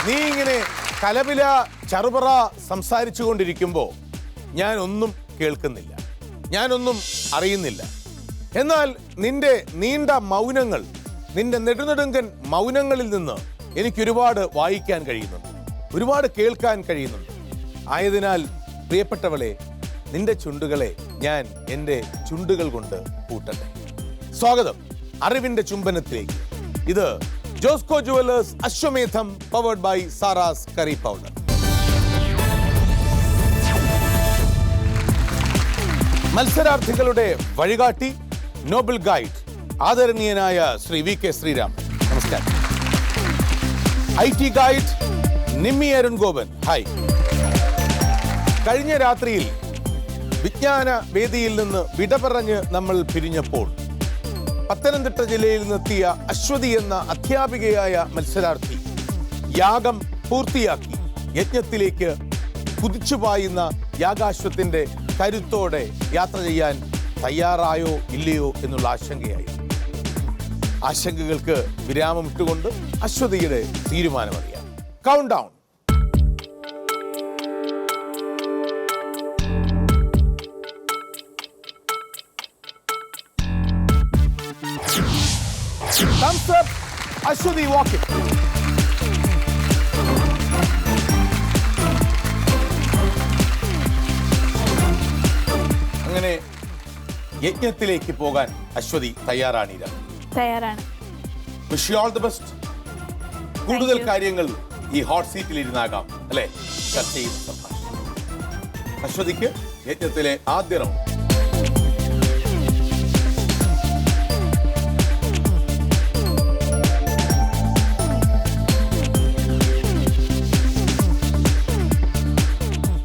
നീ ഇങ്ങനെ കലപില ചറുപറ സംസാരിച്ചു കൊണ്ടിരിക്കുമ്പോൾ ഞാൻ ഒന്നും കേൾക്കുന്നില്ല, ഞാനൊന്നും അറിയുന്നില്ല. എന്നാൽ നിന്റെ നീണ്ട മൗനങ്ങൾ, നിന്റെ നെടുനെടുങ്കൻ മൗനങ്ങളിൽ നിന്ന് എനിക്ക് ഒരുപാട് വായിക്കാൻ കഴിയുന്നുണ്ട്, ഒരുപാട് കേൾക്കാൻ കഴിയുന്നുണ്ട്. ആയതിനാൽ പ്രിയപ്പെട്ടവളെ, നിന്റെ ചുണ്ടുകളെ ഞാൻ എൻ്റെ ചുണ്ടുകൾ കൊണ്ട് പൂട്ടട്ടെ. സ്വാഗതം അറിവിന്റെ ചുംബനത്തിലേക്ക്. ഇത് Josco jewellers Ashwamedham powered by Sara's curry powder. മത്സരാർത്ഥികളുടെ വഴികാട്ടി, നോബൽ ഗൈഡ്, ആദരണീയനായ ശ്രീ വി കെ ശ്രീരാം, നമസ്കാരം. IT guide Nimmi Arun Gopan, hi. കഴിഞ്ഞ രാത്രിയിൽ വിജ്ഞാന വേദിയിൽ നിന്ന് വിട പറഞ്ഞ് നമ്മൾ പിരിഞ്ഞപ്പോൾ പത്തനംതിട്ട ജില്ലയിൽ നിന്നെത്തിയ അശ്വതി എന്ന അധ്യാപികയായ മത്സരാർത്ഥി യാഗം പൂർത്തിയാക്കി യജ്ഞത്തിലേക്ക് കുതിച്ചുപായുന്ന യാഗാശ്വത്തിന്റെ കരുത്തോടെ യാത്ര ചെയ്യാൻ തയ്യാറായോ ഇല്ലയോ എന്നുള്ള ആശങ്കയായി. ആശങ്കകൾക്ക് വിരാമം ഇട്ടുകൊണ്ട് അശ്വതിയുടെ തീരുമാനമറിയാം. Countdown. Thumbs up, Ashwati walking. അങ്ങനെ യജ്ഞത്തിലേക്ക് പോകാൻ അശ്വതി തയ്യാറാണ്. തയ്യാറാണ്. Wish you all the best. കൂടുതൽ കാര്യങ്ങൾ ഈ ഹോട്ട് സീറ്റിൽ ഇരുന്നാകാം അല്ലെ ചർച്ച ചെയ്ത് സംഭാഷണം. അശ്വതിക്ക് യജ്ഞത്തിലെ ആദ്യ റൗണ്ട്.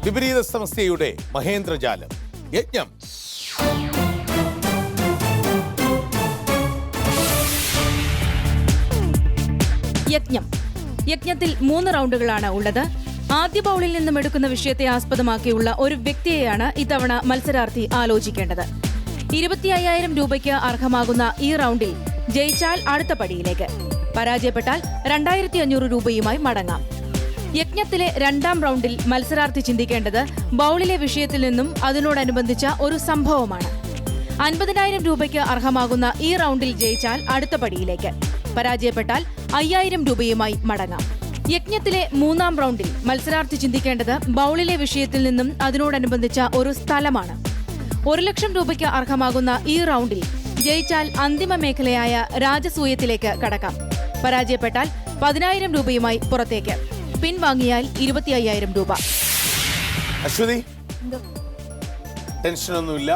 വിപരീത സമസ്യയുടെ മഹേന്ദ്രജാലം. യജ്ഞം. യജ്ഞത്തിൽ 3 റൗണ്ടുകളാണ് ഉള്ളത്. ആദ്യ ബൗളിൽ നിന്നും എടുക്കുന്ന വിഷയത്തെ ആസ്പദമാക്കിയുള്ള ഒരു വ്യക്തിയെയാണ് ഇത്തവണ മത്സരാർത്ഥി ആലോചിക്കേണ്ടത്. 25,000 രൂപയ്ക്ക് അർഹമാകുന്ന ഈ റൗണ്ടിൽ ജയിച്ചാൽ അടുത്ത പടിയിലേക്ക്, പരാജയപ്പെട്ടാൽ 2,500 രൂപയുമായി മടങ്ങാം. യജ്ഞത്തിലെ 2ാം റൗണ്ടിൽ മത്സരാർത്ഥി ചിന്തിക്കേണ്ടത് ബൗളിലെ വിഷയത്തിൽ നിന്നും അതിനോടനുബന്ധിച്ച ഒരു സംഭവമാണ്. 50,000 രൂപയ്ക്ക് അർഹമാകുന്ന ഈ റൗണ്ടിൽ ജയിച്ചാൽ അടുത്ത പടിയിലേക്ക്, പരാജയപ്പെട്ടാൽ 5,000 രൂപയുമായി മടങ്ങാം. യജ്ഞത്തിലെ 3ാം റൗണ്ടിൽ മത്സരാർത്ഥി ചിന്തിക്കേണ്ടത് ബൗളിലെ വിഷയത്തിൽ നിന്നും അതിനോടനുബന്ധിച്ച ഒരു സ്ഥലമാണ്. 1,00,000 രൂപയ്ക്ക് അർഹമാകുന്ന ഈ റൗണ്ടിൽ ജയിച്ചാൽ അന്തിമ മേഖലയായ രാജസൂയത്തിലേക്ക് കടക്കാം, പരാജയപ്പെട്ടാൽ 10,000 രൂപയുമായി പുറത്തേക്ക്, പിൻവാങ്ങിയാൽ 25,000 രൂപ. അശ്വതി, ടെൻഷനൊന്നുമില്ല?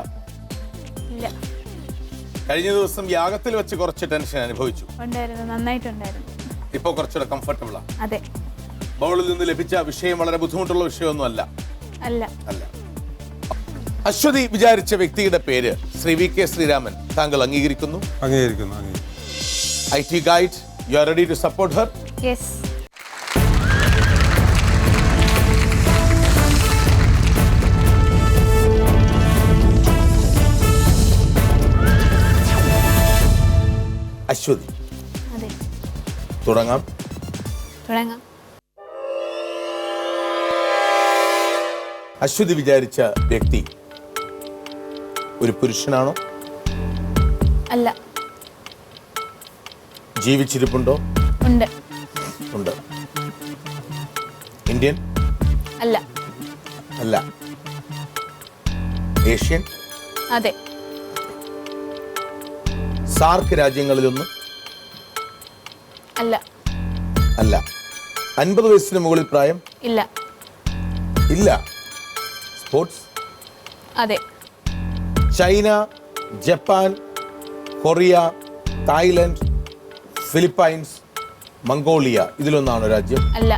കഴിഞ്ഞ ദിവസം യാഗത്തിൽ വെച്ച് കുറച്ച് ടെൻഷൻ അനുഭവിച്ചു. നന്നായിട്ടുണ്ടായിരുന്നു. ഇപ്പൊ കുറച്ചുകൂടെ കംഫർട്ടബിൾ ആണ്. അതെ. ബൗളിൽ നിന്ന് ലഭിച്ച വിഷയം വളരെ ബുദ്ധിമുട്ടുള്ള വിഷയമൊന്നും അല്ല. അല്ല. അശ്വതി വിചാരിച്ച വ്യക്തിയുടെ പേര് ശ്രീ വി കെ ശ്രീരാമൻ. താങ്കൾ അംഗീകരിക്കുന്നു? IT guide, you are ready to support her? Yes. Aswathi, അതെ. തുടങ്ങാം. അശ്വതി വിചാരിച്ച വ്യക്തി ഒരു പുരുഷനാണോ? അല്ല. ജീവിച്ചിരിപ്പുണ്ടോ? ഉണ്ട്. ഇന്ത്യൻ? അല്ല. ഏഷ്യൻ? അതെ. സാർക്ക് രാജ്യങ്ങളിലൊന്നും? അല്ല. 50 വയസ്സിന് മുകളിൽ പ്രായം? ഇല്ല. സ്പോർട്സ്? അതെ. China, Japan, Korea, Thailand, Philippines, Mongolia, ഇതിലൊന്നാണോ രാജ്യം? അല്ല.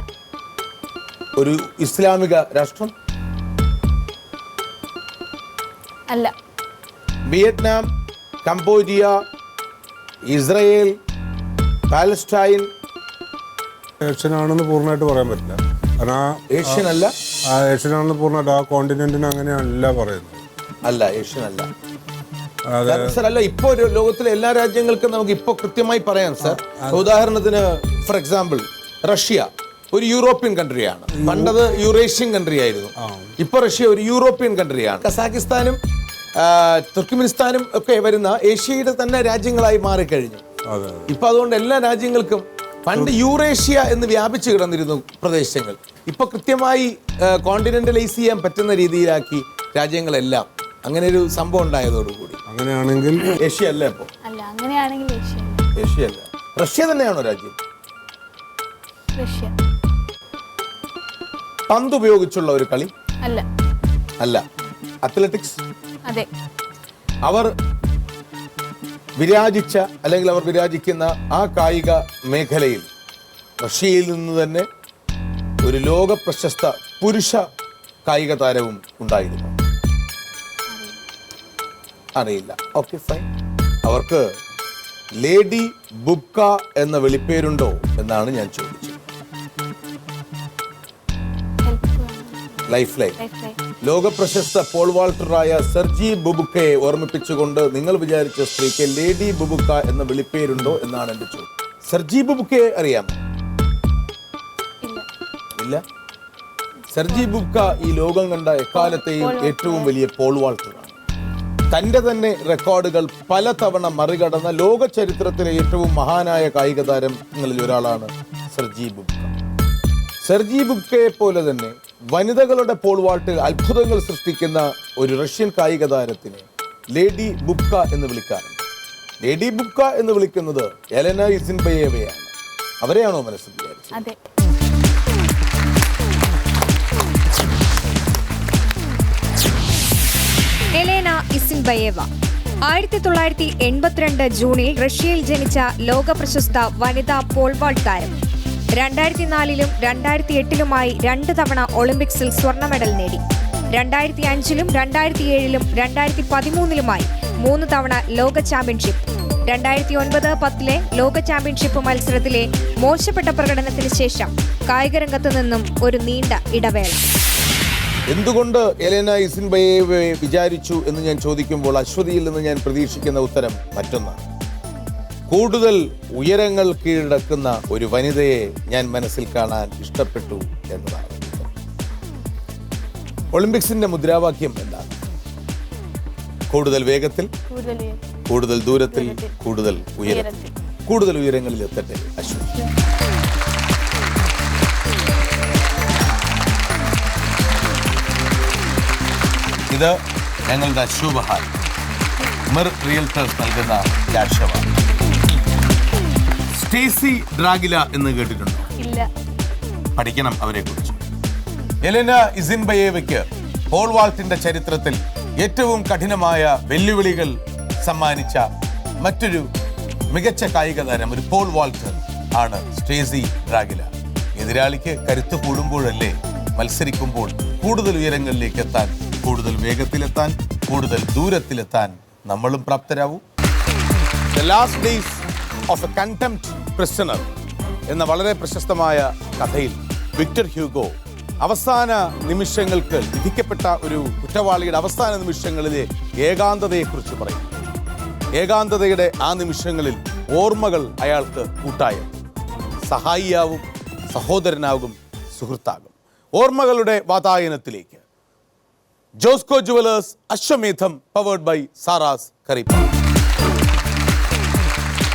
ഒരു ഇസ്ലാമിക രാഷ്ട്രം? അല്ല. Vietnam, Cambodia, Israel, Palestine? Asian ആണെന്ന് പൂർണ്ണമായിട്ട് പറയാൻ പറ്റില്ല. ഏഷ്യൻ അല്ല. ഏഷ്യൻ ആണെന്ന് പൂർണ്ണമായിട്ട് ആ കോണ്ടിനെന്റിന് അങ്ങനെയല്ല പറയുന്നത്. അല്ല, ഏഷ്യൻ അല്ല. സർ, അല്ല, ഇപ്പോ ലോകത്തിലെ എല്ലാ രാജ്യങ്ങൾക്കും നമുക്ക് ഇപ്പോ കൃത്യമായി പറയാം സർ. ഉദാഹരണത്തിന് ഫോർ എക്സാമ്പിൾ റഷ്യ, ഒരു യൂറോപ്യൻ കൺട്രിയാണ്. പണ്ടത് യൂറേഷ്യൻ കൺട്രി ആയിരുന്നു. ഇപ്പൊ റഷ്യ ഒരു യൂറോപ്യൻ കൺട്രിയാണ്. കസാഖിസ്ഥാനും തുർക്ക്മെനിസ്ഥാനും ഒക്കെ വരുന്ന ഏഷ്യയുടെ തന്നെ രാജ്യങ്ങളായി മാറിക്കഴിഞ്ഞു. ഇപ്പൊ അതുകൊണ്ട് എല്ലാ രാജ്യങ്ങൾക്കും പണ്ട് യൂറേഷ്യ എന്ന് വ്യാപിച്ചു കിടന്നിരുന്നു പ്രദേശങ്ങൾ. ഇപ്പൊ കൃത്യമായി കോണ്ടിനെന്റലൈസ് ചെയ്യാൻ പറ്റുന്ന രീതിയിലാക്കി രാജ്യങ്ങളെല്ലാം. അങ്ങനെ ഒരു സംഭവം ഉണ്ടായതോടുകൂടി. അങ്ങനെയാണെങ്കിൽ ഏഷ്യ അല്ല ഇപ്പൊ. അല്ല, അങ്ങനെയാണെങ്കിൽ ഏഷ്യ അല്ല, റഷ്യ തന്നെയാണോ രാജ്യം? റഷ്യ. പന്ത് ഉപയോഗിച്ചുള്ള ഒരു കളി അല്ല. അല്ല. അത്ലറ്റിക്സ്. അതെ. അവർ വിരാജിച്ച അല്ലെങ്കിൽ അവർ വിരാജിക്കുന്ന ആ കായിക മേഖലയിൽ റഷ്യയിൽ നിന്ന് തന്നെ ഒരു ലോക പ്രശസ്ത പുരുഷ കായിക താരവും ഉണ്ടായിരുന്നു. അറിയില്ല. Okay, fine. അവർക്ക് ലേഡി ബുബ്ക എന്ന വിളിപ്പേരുണ്ടോ എന്നാണ് ഞാൻ ചോദിച്ചത്. Life line. ലോക പ്രശസ്ത പോൾ വാൾട്ടറായ സെർജി ബുബുക്കയെ ഓർമ്മിപ്പിച്ചുകൊണ്ട് നിങ്ങൾ വിചാരിച്ച സ്ത്രീക്ക് ലേഡി ബുബുക്ക എന്ന വിളിപ്പേരുണ്ടോ എന്നാണ് എന്റെ ചോദ്യം. സെർജി ബുബുക്കയെ അറിയാമോ? ഇല്ല. സെർജി ബുബ്ക ഈ ലോകം കണ്ട എക്കാലത്തെയും ഏറ്റവും വലിയ പോൾ വാൾട്ടറാണ്. തന്റെ തന്നെ റെക്കോർഡുകൾ പലതവണ മറികടന്ന ലോക ചരിത്രത്തിലെ ഏറ്റവും മഹാനായ കായിക താരങ്ങളിൽ ഒരാളാണ് സെർജി ബുബ്ക. സെർജി ബുബ്കയെ പോലെ തന്നെ വനിതകളുടെ പോൾ വാൾട്ടിൽ അത്ഭുതങ്ങൾ സൃഷ്ടിക്കുന്ന ഒരു റഷ്യൻ കായിക താരത്തിനെ ലേഡി ബുബ്ക എന്ന് വിളിക്കാറുണ്ട്. ലേഡി ബുബ്ക എന്ന് വിളിക്കുന്നത് എലന ഇസിൻബയേവയാണ്. അവരെയാണോ മനസ്സിൽ വിചാരിച്ചത്? അതെ. എലേന ഇസിൻബയേവ 1982 ജൂണിൽ റഷ്യയിൽ ജനിച്ച ലോക പ്രശസ്ത വനിതാ പോൾ വാൾട്ട് താരം. 2004-ലും 2008-ലുമായി 2 തവണ ഒളിമ്പിക്സിൽ സ്വർണ്ണ മെഡൽ നേടി. 2005-ലും 2007-ലും 2013-ലുമായി 3 തവണ ലോക ചാമ്പ്യൻഷിപ്പ്. 2009-10 ലോക ചാമ്പ്യൻഷിപ്പ് മത്സരത്തിലെ മോശപ്പെട്ട പ്രകടനത്തിന് ശേഷം കായികരംഗത്ത് നിന്നും ഒരു നീണ്ട ഇടവേള. എന്തുകൊണ്ട് എലേന ഇസിൻബയേവയെ വിചാരിച്ചു എന്ന് ഞാൻ ചോദിക്കുമ്പോൾ അശ്വതിയിൽ നിന്ന് ഞാൻ പ്രതീക്ഷിക്കുന്ന ഉത്തരം മറ്റൊന്നാണ്. കൂടുതൽ ഉയരങ്ങൾ കീഴടക്കുന്ന ഒരു വനിതയെ ഞാൻ മനസ്സിൽ കാണാൻ ഇഷ്ടപ്പെട്ടു എന്നതാണ്. ഒളിമ്പിക്സിന്റെ മുദ്രാവാക്യം എന്താണ്? കൂടുതൽ വേഗത്തിൽ, കൂടുതൽ ദൂരത്തിൽ, കൂടുതൽ ഉയരത്തിൽ. കൂടുതൽ ഉയരങ്ങളിൽ എത്തട്ടെ അശ്വതി. ഇത് ഞങ്ങളുടെ അശുഭഹാൽ മിർ റിയൽറ്റേഴ്സ് നൽകുന്ന രാഷ്ട്രമാണ്. സ്റ്റേസി ഡ്രാഗില എന്ന് കേട്ടിട്ടുണ്ടോ? ഇല്ല. പഠിക്കണം അവരെ കുറിച്ച്. എലേന ഇസിൻബയേവയ്ക്ക് പോൾ വാൾട്ടിന്റെ ചരിത്രത്തിൽ ഏറ്റവും കഠിനമായ വെല്ലുവിളികൾ സമ്മാനിച്ച മറ്റൊരു മികച്ച കായിക താരം ഒരു പോൾ വാൾട്ടർ ആണ് സ്റ്റേസി ഡ്രാഗില. എതിരാളിക്ക് കരുത്ത് കൂടുമ്പോഴല്ലേ മത്സരിക്കുമ്പോൾ കൂടുതൽ ഉയരങ്ങളിലേക്ക് എത്താൻ, കൂടുതൽ വേഗത്തിലെത്താൻ, കൂടുതൽ ദൂരത്തിലെത്താൻ നമ്മളും പ്രാപ്തരാവും. The last days of a contempt prisoner എന്ന വളരെ പ്രശസ്തമായ കഥയിൽ വിക്ടർ ഹ്യൂഗോ അവസാന നിമിഷങ്ങൾക്ക് വിധിക്കപ്പെട്ട ഒരു കുറ്റവാളിയുടെ അവസാന നിമിഷങ്ങളിലെ ഏകാന്തതയെക്കുറിച്ച് പറയും. ഏകാന്തതയുടെ ആ നിമിഷങ്ങളിൽ ഓർമ്മകൾ അയാൾക്ക് കൂട്ടായും, സഹായിയാവും, സഹോദരനാകും, സുഹൃത്താകും. ഓർമ്മകളുടെ വാതായനത്തിലേക്ക് Josco jewellers Ashwamedham powered by Sara's കറിപ്പ.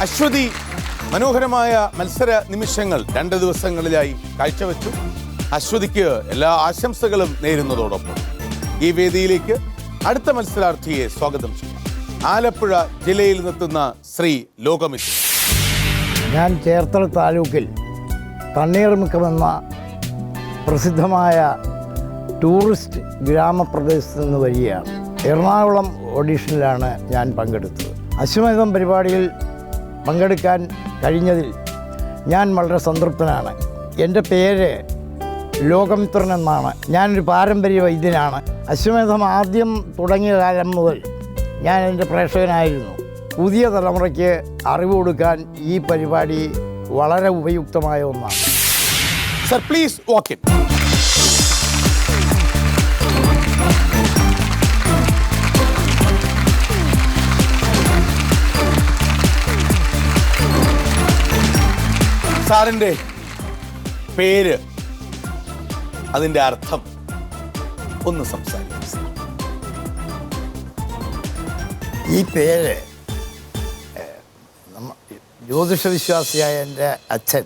അശ്വതി മനോഹരമായ മത്സര നിമിഷങ്ങൾ 2 ദിവസങ്ങളിലായി കാഴ്ചവെച്ചു. അശ്വതിക്ക് എല്ലാ ആശംസകളും നേരുന്നതോടൊപ്പം ഈ വേദിയിലേക്ക് അടുത്ത മത്സരാർത്ഥിയെ സ്വാഗതം ചെയ്യും. ആലപ്പുഴ ജില്ലയിൽ നിന്നെത്തുന്ന ശ്രീ ലോകമിത്ര. ഞാൻ ചേർത്തല താലൂക്കിൽ തണ്ണീർമുക്കമെന്ന പ്രസിദ്ധമായ ടൂറിസ്റ്റ് ഗ്രാമപ്രദേശത്ത് നിന്ന് വരികയാണ്. എറണാകുളം ഓഡീഷനിലാണ് ഞാൻ പങ്കെടുത്തത്. അശ്വമേധം പരിപാടിയിൽ പങ്കെടുക്കാൻ കഴിഞ്ഞതിൽ ഞാൻ വളരെ സംതൃപ്തനാണ്. എൻ്റെ പേര് ലോകമിത്രൻ എന്നാണ്. ഞാനൊരു പാരമ്പര്യ വൈദ്യനാണ്. അശ്വമേധം ആദ്യം തുടങ്ങിയ കാലം മുതൽ ഞാൻ എൻ്റെ പ്രേക്ഷകനായിരുന്നു. പുതിയ തലമുറയ്ക്ക് അറിവ് കൊടുക്കാൻ ഈ പരിപാടി വളരെ ഉപയുക്തമായ ഒന്നാണ്. Sir please walk in. സാറിൻ്റെ പേര്, അതിൻ്റെ അർത്ഥം ഒന്ന് സംസാരിക്കാം സർ. ഈ പേര് ജ്യോതിഷ വിശ്വാസിയായ എൻ്റെ അച്ഛൻ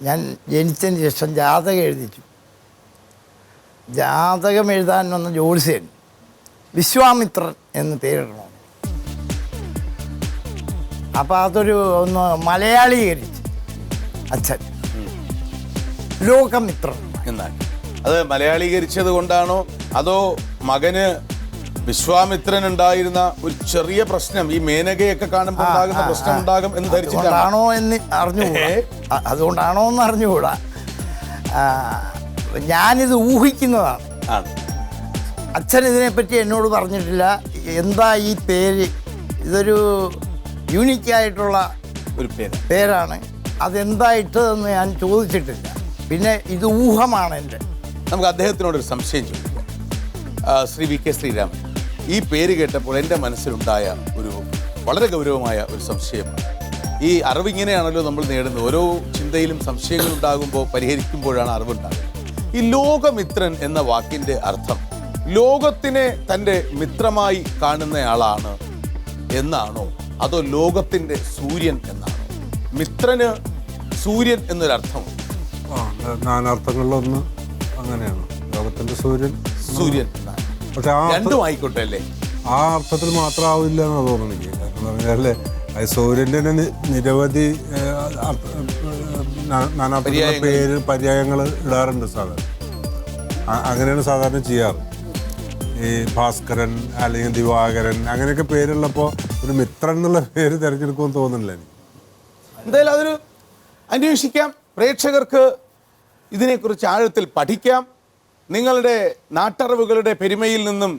ഞാൻ ജനിച്ചതിന് ശേഷം ജാതകം എഴുതിച്ചു. ജാതകം എഴുതാൻ വന്ന ജ്യോത്സ്യൻ വിശ്വാമിത്രൻ എന്ന് പേരിടണം. അപ്പം അതൊരു ഒന്ന് മലയാളീകരിച്ച് അച്ഛൻ ലോകമിത്രൻ എന്നാണ്. അത് മലയാളീകരിച്ചത് കൊണ്ടാണോ അതോ മകന് വിശ്വാമിത്രൻ ഉണ്ടായിരുന്ന ഒരു ചെറിയ പ്രശ്നം ഈ മേനകയൊക്കെ കാണുമ്പോൾ ഉണ്ടാകുന്ന പ്രശ്നം ഉണ്ടാകും എന്ന് ധരിച്ചിട്ടാണോ എന്ന് അറിഞ്ഞുകൂടാ. അതുകൊണ്ടാണോ എന്ന് അറിഞ്ഞുകൂടാ. ഞാനിത് ഊഹിക്കുന്നതാണ്. അച്ഛൻ ഇതിനെപ്പറ്റി എന്നോട് പറഞ്ഞിട്ടില്ല. എന്താ ഈ പേര്, ഇതൊരു യൂണിക്കായിട്ടുള്ള ഒരു പേരാണ്, അതെന്താ ഇട്ടതെന്ന് ഞാൻ ചോദിച്ചിട്ടില്ല. പിന്നെ ഇത് ഊഹമാണ് എൻ്റെ. നമുക്ക് അദ്ദേഹത്തിനോടൊരു സംശയം ചോദിക്കാം. ശ്രീ വി കെ ശ്രീരാമൻ, ഈ പേര് കേട്ടപ്പോൾ എൻ്റെ മനസ്സിലുണ്ടായ ഒരു വളരെ ഗൗരവമായ ഒരു സംശയം. ഈ അറിവിങ്ങനെയാണല്ലോ നമ്മൾ നേടുന്നത്. ഓരോ ചിന്തയിലും സംശയങ്ങൾ ഉണ്ടാകുമ്പോൾ പരിഹരിക്കുമ്പോഴാണ് അറിവുണ്ടാകുന്നത്. ഈ ലോകമിത്രൻ എന്ന വാക്കിൻ്റെ അർത്ഥം ലോകത്തിനെ തൻ്റെ മിത്രമായി കാണുന്നയാളാണ് എന്നാണോ അതോ ലോകത്തിൻ്റെ സൂര്യൻ എന്നാണോ? മിത്രന് സൂര്യൻ എന്നൊരർത്ഥമുണ്ട്. നാനാർത്ഥങ്ങളിലൊന്ന് അങ്ങനെയാണ്. ലോകത്തിന്റെ സൂര്യൻ എന്നാണ്. പക്ഷെ രണ്ടും ആയിക്കോട്ടെ അല്ലേ? ആ അർത്ഥത്തിൽ മാത്രമാവില്ല എന്ന് തോന്നുന്നു എനിക്ക്. കാരണം പറഞ്ഞാലേ സൂര്യൻ്റെ തന്നെ നിരവധി നാനാർത്ഥ പര്യായങ്ങൾ ഇടാറുണ്ട് സാധാരണ. അങ്ങനെയാണ് സാധാരണ ചെയ്യാറ്. ഈ ഭാസ്കരൻ അല്ലെങ്കിൽ ദിവാകരൻ അങ്ങനെയൊക്കെ പേരുള്ളപ്പോൾ ഒരു മിത്രൻ എന്നുള്ള പേര് തിരഞ്ഞെടുക്കുമെന്ന് തോന്നുന്നില്ല എനിക്ക്. എന്തായാലും അതൊരു അന്വേഷിക്കാം. പ്രേക്ഷകർക്ക് ഇതിനെക്കുറിച്ച് ആഴത്തിൽ പഠിക്കാം. നിങ്ങളുടെ നാട്ടറിവുകളുടെ പെരുമയിൽ നിന്നും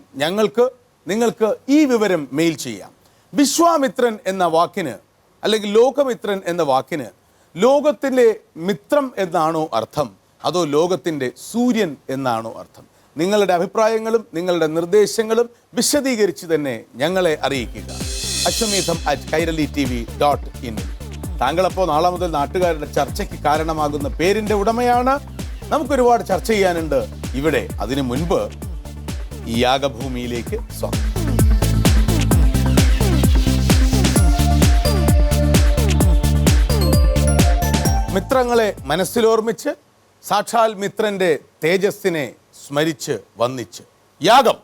നിങ്ങൾക്ക് ഈ വിവരം മെയിൽ ചെയ്യാം. വിശ്വാമിത്രൻ എന്ന വാക്കിന് അല്ലെങ്കിൽ ലോകമിത്രൻ എന്ന വാക്കിന് ലോകത്തിൻ്റെ മിത്രം എന്നാണോ അർത്ഥം അതോ ലോകത്തിൻ്റെ സൂര്യൻ എന്നാണോ അർത്ഥം? നിങ്ങളുടെ അഭിപ്രായങ്ങളും നിങ്ങളുടെ നിർദ്ദേശങ്ങളും വിശദീകരിച്ച് തന്നെ ഞങ്ങളെ അറിയിക്കുക. ashwameedham@kairalitv.in. താങ്കളപ്പോൾ നാളെ മുതൽ നാട്ടുകാരുടെ ചർച്ചയ്ക്ക് കാരണമാകുന്ന പേരിൻ്റെ ഉടമയാണ്. നമുക്കൊരുപാട് ചർച്ച ചെയ്യാനുണ്ട് ഇവിടെ. അതിനു മുൻപ് ഈ യാഗഭൂമിയിലേക്ക് സ്വാഗതം. മിത്രങ്ങളെ മനസ്സിലോർമ്മിച്ച് സാക്ഷാൽ മിത്രന്റെ തേജസ്സിനെ സ്മരിച്ച് വന്നിച്ച് യാഗം.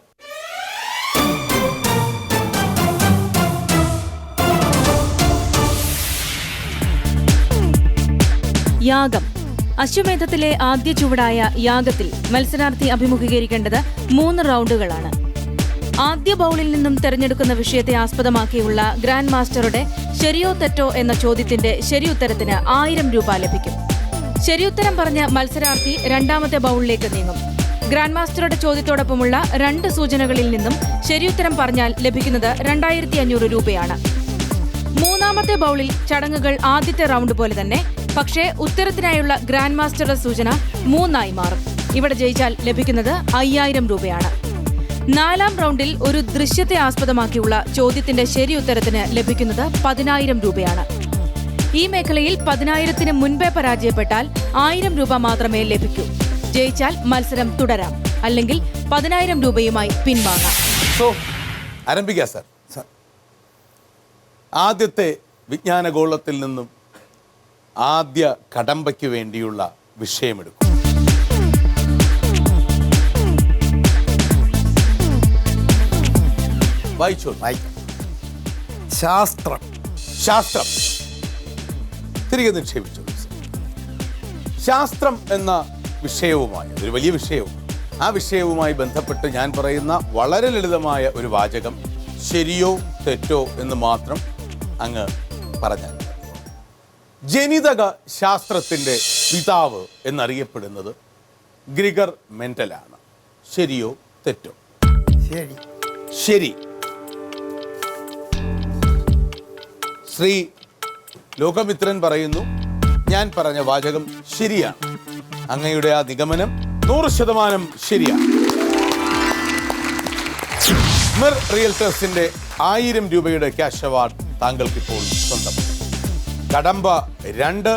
യാഗം. അശ്വമേധത്തിലെ ആദ്യ ചുവടായ യാഗത്തിൽ മത്സരാർത്ഥി അഭിമുഖീകരിക്കേണ്ടത് 3 റൗണ്ടുകളാണ്. ആദ്യ ബൗളിൽ നിന്നും തെരഞ്ഞെടുക്കുന്ന വിഷയത്തെ ആസ്പദമാക്കിയുള്ള ഗ്രാൻഡ് മാസ്റ്ററുടെ ശരിയോ തെറ്റോ എന്ന ചോദ്യത്തിന്റെ ശരിയുത്തരത്തിന് 1000 രൂപ ലഭിക്കും. ശരിയുത്തരം പറഞ്ഞ മത്സരാർത്ഥി രണ്ടാമത്തെ ബൗളിലേക്ക് നീങ്ങും. ഗ്രാൻഡ് മാസ്റ്ററുടെ ചോദ്യത്തോടൊപ്പമുള്ള 2 സൂചനകളിൽ നിന്നും ശരിയുത്തരം പറഞ്ഞാൽ ലഭിക്കുന്നത് 2500 രൂപയാണ്. മൂന്നാമത്തെ ബൗളിൽ ചടങ്ങുകൾ ആദ്യത്തെ റൗണ്ട് പോലെ തന്നെ, പക്ഷേ ഉത്തരത്തിനായുള്ള ഗ്രാൻഡ് മാസ്റ്ററുടെ സൂചന 3 മാറും. ഇവിടെ ജയിച്ചാൽ ലഭിക്കുന്നത് 5000 രൂപയാണ്. 4ാം റൗണ്ടിൽ ഒരു ദൃശ്യത്തെ ആസ്പദമാക്കിയുള്ള ചോദ്യത്തിന്റെ ശരിയുത്തരത്തിന് ലഭിക്കുന്നത് 10000 രൂപയാണ്. ഈ മേഖലയിൽ 10000ത്തിന് മുൻപേ പരാജയപ്പെട്ടാൽ 1000 രൂപ മാത്രമേ ലഭിക്കൂ. ജയിച്ചാൽ മത്സരം തുടരാം, അല്ലെങ്കിൽ 10000 രൂപയുമായി പിൻവാങ്ങാം. ആരംഭിക്കാം സർ. ആദ്യത്തെ വിജ്ഞാനഗോളത്തിൽ നിന്നും ആദ്യ കടമ്പയ്ക്ക് വേണ്ടിയുള്ള വിഷയമെടുക്കും. വായിച്ചോളൂ. ശാസ്ത്രം. തിരികെ നിക്ഷേപിച്ചോളൂ. ശാസ്ത്രം എന്ന വിഷയവുമായി, ഒരു വലിയ വിഷയവും ആ വിഷയവുമായി ബന്ധപ്പെട്ട് ഞാൻ പറയുന്ന വളരെ ലളിതമായ ഒരു വാചകം ശരിയോ തെറ്റോ എന്ന് മാത്രം അങ്ങ് പറഞ്ഞാൽ. ജനിതക ശാസ്ത്രത്തിൻ്റെ പിതാവ് എന്നറിയപ്പെടുന്നത് ഗ്രിഗർ മെന്റലാണ്. ശരിയോ തെറ്റോ? ശരി. ശ്രീ ലോകമിത്രൻ പറയുന്നു, ഞാൻ പറഞ്ഞ വാചകം ശരിയാണ്. അങ്ങയുടെ ആ നിഗമനം 100% ശരിയാണ്. മിർ റിയൽറ്റേഴ്സിന്റെ 1000 രൂപയുടെ ക്യാഷ് അവാർഡ് താങ്കൾക്കിപ്പോൾ സ്വന്തം. കടമ്പ 2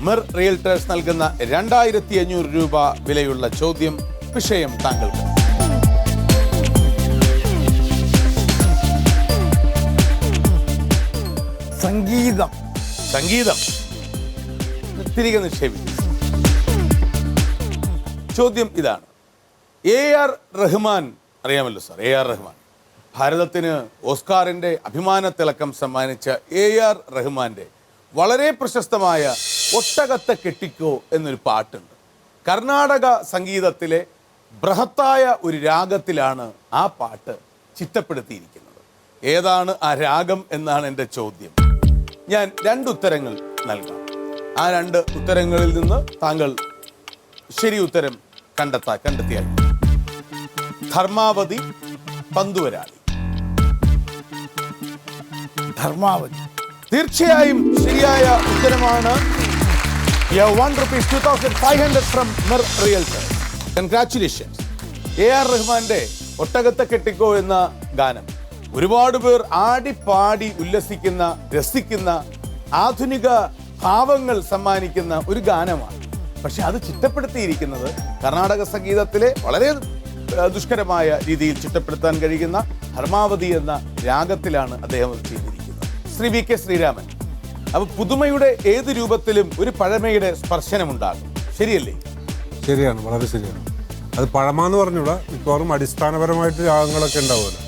മിർ റിയൽറ്റേഴ്സ് നൽകുന്ന 2500 രൂപ വിലയുള്ള ചോദ്യം. വിഷയം താങ്കൾക്ക്. സംഗീതം. സംഗീതം തിരികെ നിക്ഷേപിക്കും. ചോദ്യം ഇതാണ്. AR റഹ്മാൻ അറിയാമല്ലോ സാർ. AR റഹ്മാൻ ഭാരതത്തിന് ഓസ്കാറിന്റെ അഭിമാന തിളക്കം സമ്മാനിച്ച AR റഹ്മാന്റെ വളരെ പ്രശസ്തമായ ഒട്ടകത്തെ കെട്ടിക്കോ എന്നൊരു പാട്ടുണ്ട്. കർണാടക സംഗീതത്തിലെ ബൃഹത്തായ ഒരു രാഗത്തിലാണ് ആ പാട്ട് ചിട്ടപ്പെടുത്തിയിരിക്കുന്നത്. ഏതാണ് ആ രാഗം എന്നാണ് എൻ്റെ ചോദ്യം. ഞാൻ 2 ഉത്തരങ്ങൾ നൽകാം. ആ 2 ഉത്തരങ്ങളിൽ നിന്ന് താങ്കൾ ശരി ഉത്തരം കണ്ടെത്തിയാൽ. ധർമാവതി, പന്തുവരാളി. ധർമാവതി. തീർച്ചയായും ശരിയായ ഉത്തരമാണ്. ₹1,2500 from Mir realtors. Congratulations. AR റഹ്മാന്റെ ഒട്ടകത്തെ കെട്ടിക്കോ എന്ന ഗാനം ഒരുപാട് പേർ ആടിപ്പാടി ഉല്ലസിക്കുന്ന, രസിക്കുന്ന, ആധുനിക ഭാവങ്ങൾ സമ്മാനിക്കുന്ന ഒരു ഗാനമാണ്. പക്ഷെ അത് ചിട്ടപ്പെടുത്തിയിരിക്കുന്നത് കർണാടക സംഗീതത്തിലെ വളരെ ദുഷ്കരമായ രീതിയിൽ ചിട്ടപ്പെടുത്താൻ കഴിയുന്ന ധർമാവതി എന്ന രാഗത്തിലാണ് അദ്ദേഹം അത് ചെയ്തിരിക്കുന്നത്. ശ്രീ VK ശ്രീരാമൻ, അപ്പൊ പുതുമയുടെ ഏത് രൂപത്തിലും ഒരു പഴമയുടെ സ്പർശനമുണ്ടാകും. ശരിയല്ലേ? ശരിയാണ്, വളരെ ശരിയാണ്. അത് പഴമാന്ന് പറഞ്ഞൂടാ, മിക്കവാറും അടിസ്ഥാനപരമായിട്ട് രാഗങ്ങളൊക്കെ ഉണ്ടാവുമല്ലോ.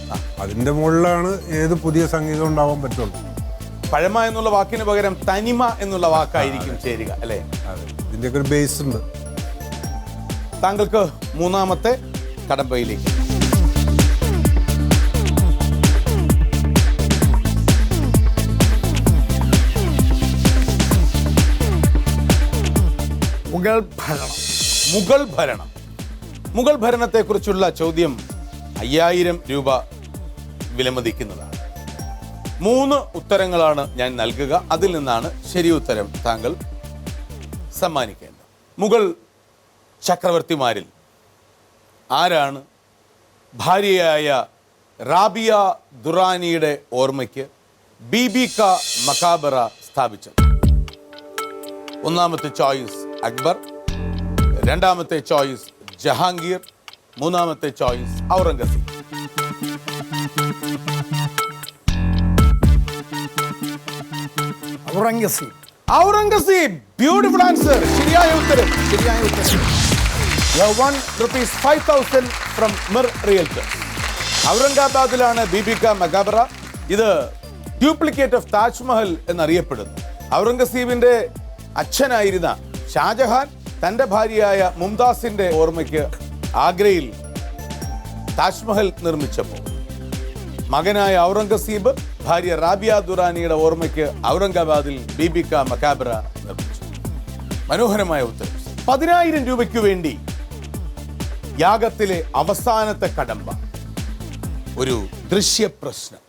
അതിന്റെ മുകളിലാണ് ഏത് പുതിയ സംഗീതം ഉണ്ടാവാൻ പറ്റുള്ളൂ. പഴമ എന്നുള്ള വാക്കിന് പകരം തനിമ എന്നുള്ള വാക്കായിരിക്കും ചേരുക, അല്ലേ? അതെ, ഇതിന്റെയൊക്കെ ഒരു ബേസ് ഉണ്ട്. താങ്കൾക്ക് മൂന്നാമത്തെ കടമ്പയിലേക്ക്. മുഗൾ ഭരണം. മുഗൾ ഭരണം. മുഗൾ ഭരണത്തെക്കുറിച്ചുള്ള ചോദ്യം 5000 രൂപ വിലമതിക്കുന്നതാണ്. 3 ഉത്തരങ്ങളാണ് ഞാൻ നൽകുക. അതിൽ നിന്നാണ് ശരി ഉത്തരം താങ്കൾ സമ്മാനിക്കേണ്ടത്. മുഗൾ ചക്രവർത്തിമാരിൽ ആരാണ് ഭാര്യയായ റാബിയ ദുറാനിയുടെ ഓർമ്മയ്ക്ക് ബീബി കാ മക്കാബറ സ്ഥാപിച്ചത്? ഒന്നാമത്തെ ചോയ്സ് അക്ബർ, രണ്ടാമത്തെ ചോയ്സ് ജഹാംഗീർ, മൂന്നാമത്തെ choice Aurangzeb. Aurangzeb. Aurangzeb. Beautiful answer. ശരിയായ ഉത്തരം. ₹5,000 ഫ്രം മിർ റിയൽറ്റേഴ്സ്. ഔറംഗാബാദിലാണ് ബീബി കാ മക്കാബറ. ഇത് ഡ്യൂപ്ലിക്കേറ്റ് ഓഫ് താജ്മഹൽ എന്നറിയപ്പെടുന്നു. ഔറംഗസീബിന്റെ അച്ഛനായിരുന്ന ഷാജഹാൻ തന്റെ ഭാര്യയായ മുംതാസിന്റെ ഓർമ്മയ്ക്ക് ആഗ്രയിൽ താജ്മഹൽ നിർമ്മിച്ചപ്പോൾ മകനായ ഔറംഗസീബ് ഭാര്യ റാബിയ ദുറാനിയുടെ ഓർമ്മയ്ക്ക് ഔറംഗാബാദിൽ ബീബി കാ മക്കാബറ നിർമ്മിച്ചു. മനോഹരമായ ഉത്തരം. 10000 രൂപയ്ക്ക് വേണ്ടി യാഗത്തിലെ അവസാനത്തെ കടമ്പ. ഒരു ദൃശ്യ പ്രശ്നം.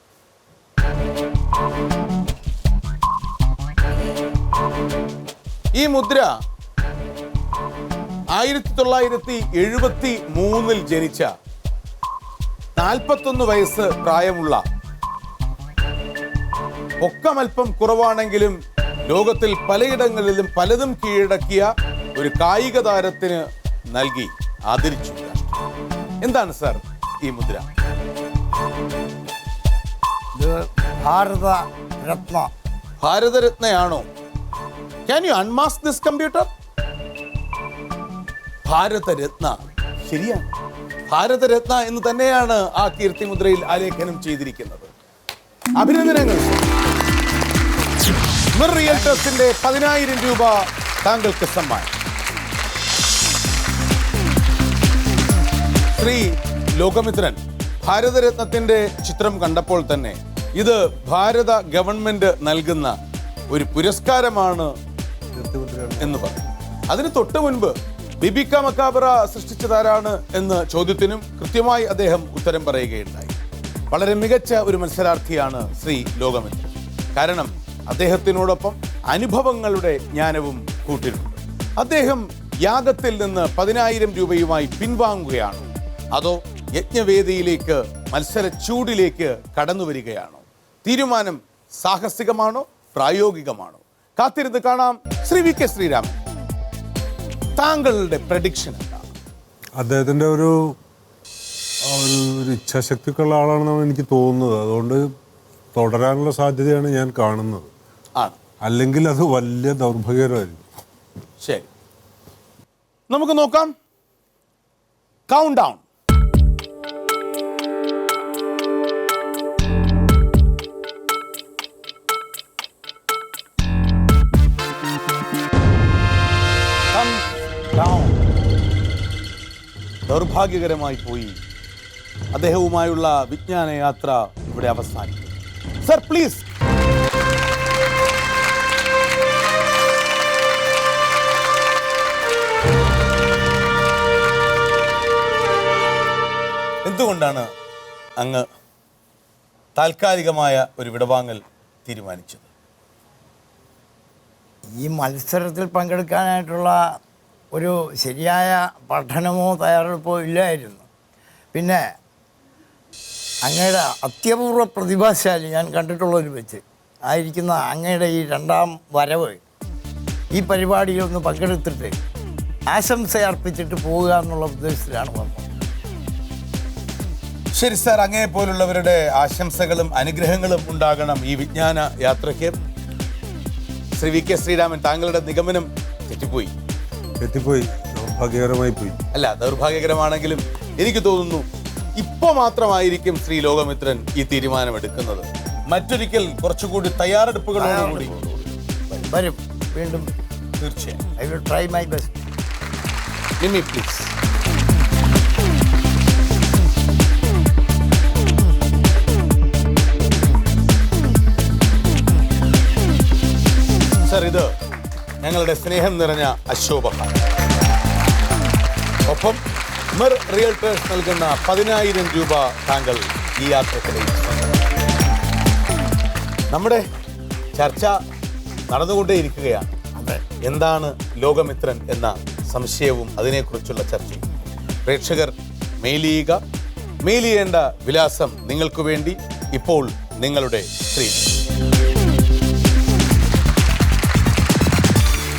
ഈ മുദ്ര 1973 ജനിച്ച 41 വയസ്സ് പ്രായമുള്ള, പൊക്കമൽപ്പം കുറവാണെങ്കിലും ലോകത്തിൽ പലയിടങ്ങളിലും പലതും കീഴടക്കിയ ഒരു കായിക താരത്തിന് നൽകി ആദരിച്ചു. എന്താണ് സാർ ഈ മുദ്ര? ഇത് ഭാരതരത്ന. ഭാരതരത്നയാണോ? Can you unmask this computer? Bharat Ratna. ശരിയാണ്, ഭാരതരത്ന എന്ന് തന്നെയാണ് ആ കീർത്തിമുദ്രയിൽ ആലേഖനം ചെയ്തിരിക്കുന്നത്. അഭിനന്ദനങ്ങൾ. മിർ റിയൽറ്റേഴ്സിന്റെ 10000 രൂപ താങ്കൾക്ക് സമ്മാനം. ശ്രീ ലോകമിത്രൻ, ഭാരതരത്നത്തിന്റെ ചിത്രം കണ്ടപ്പോൾ തന്നെ ഇത് ഭാരത ഗവൺമെന്റ് നൽകുന്ന ഒരു പുരസ്കാരമാണ് എന്ന് പറഞ്ഞു. അതിന് തൊട്ട് മുൻപ് ബീബി കാ മക്കാബറ സൃഷ്ടിച്ചതാരാണ് എന്ന ചോദ്യത്തിനും കൃത്യമായി അദ്ദേഹം ഉത്തരം പറയുകയുണ്ടായി. വളരെ മികച്ച ഒരു മത്സരാർത്ഥിയാണ് ശ്രീ ലോകമിത്രൻ. കാരണം അദ്ദേഹത്തിനോടൊപ്പം അനുഭവങ്ങളുടെ ജ്ഞാനവും കൂട്ടിനുണ്ട്. അദ്ദേഹം യാഗത്തിൽ നിന്ന് 10000 രൂപയുമായി പിൻവാങ്ങുകയാണോ അതോ യജ്ഞവേദിയിലേക്ക് മത്സര ചൂടിലേക്ക് കടന്നു വരികയാണോ? തീരുമാനം സാഹസികമാണോ പ്രായോഗികമാണോ? കാത്തിരുന്ന് കാണാം. ശ്രീ വി കെ ശ്രീരാമൻ, താങ്കളുടെ പ്രഡിക്ഷൻ എന്താണ്? അദ്ദേഹത്തിൻ്റെ ഒരു ഇച്ഛാശക്തിക്കുള്ള ആളാണെന്നാണ് എനിക്ക് തോന്നുന്നത്. അതുകൊണ്ട് തുടരാനുള്ള സാധ്യതയാണ് ഞാൻ കാണുന്നത്. അല്ലെങ്കിൽ അത് വലിയ ദൗർഭാഗ്യകരമായിരിക്കും. ശരി, നമുക്ക് നോക്കാം. Count down. ദൗർഭാഗ്യകരമായി പോയി. അദ്ദേഹവുമായുള്ള വിജ്ഞാന യാത്ര ഇവിടെ അവസാനിക്കും. Sir please. എന്തുകൊണ്ടാണ് അങ്ങ് താൽക്കാലികമായ ഒരു വിടവാങ്ങൽ തീരുമാനിച്ചത്? ഈ മത്സരത്തിൽ പങ്കെടുക്കാനായിട്ടുള്ള ഒരു ശരിയായ പഠനമോ തയ്യാറെടുപ്പോ ഇല്ലായിരുന്നു. പിന്നെ അങ്ങയുടെ അത്യപൂർവ പ്രതിഭാശാലി ഞാൻ കണ്ടിട്ടുള്ളൊരു വെച്ച് ആയിരിക്കുന്ന അങ്ങയുടെ ഈ രണ്ടാം വരവ് ഈ പരിപാടിയിലൊന്ന് പങ്കെടുത്തിട്ട് ആശംസ അർപ്പിച്ചിട്ട് പോവുക എന്നുള്ള ഉദ്ദേശത്തിലാണ് വന്നത്. ശരി സാർ, അങ്ങേ പോലുള്ളവരുടെ ആശംസകളും അനുഗ്രഹങ്ങളും ഉണ്ടാകണം ഈ വിജ്ഞാന യാത്രയ്ക്ക്. ശ്രീ വി കെ ശ്രീരാമൻ, താങ്കളുടെ നിഗമനം തെറ്റിപ്പോയി. ദൗർഭാഗ്യകരമായി പോയി. അല്ല, ദൗർഭാഗ്യകരമാണെങ്കിലും എനിക്ക് തോന്നുന്നു ഇപ്പോൾ മാത്രമായിരിക്കും ശ്രീ ലോകമിത്രൻ ഈ തീരുമാനമെടുക്കുന്നത്. മറ്റൊരിക്കൽ കുറച്ചുകൂടി തയ്യാറെടുപ്പുകളോടുകൂടി വരും, വീണ്ടും തീർച്ചയായും. I will try my best. Mimi please. Sir, ഇത് ഞങ്ങളുടെ സ്നേഹം നിറഞ്ഞ അശോഭമാണ്. ഒപ്പം മിർ റിയൽറ്റേഴ്സ് നൽകുന്ന 10,000 രൂപ താങ്കൾ ഈ യാത്രക്കിടയിൽ. നമ്മുടെ ചർച്ച നടന്നുകൊണ്ടേയിരിക്കുകയാണ്. എന്താണ് ലോകമിത്രൻ എന്ന സംശയവും അതിനെക്കുറിച്ചുള്ള ചർച്ചയും. പ്രേക്ഷകർ മെയിൽ ചെയ്യേണ്ട വിലാസം നിങ്ങൾക്ക് വേണ്ടി ഇപ്പോൾ നിങ്ങളുടെ സ്ക്രീൻ.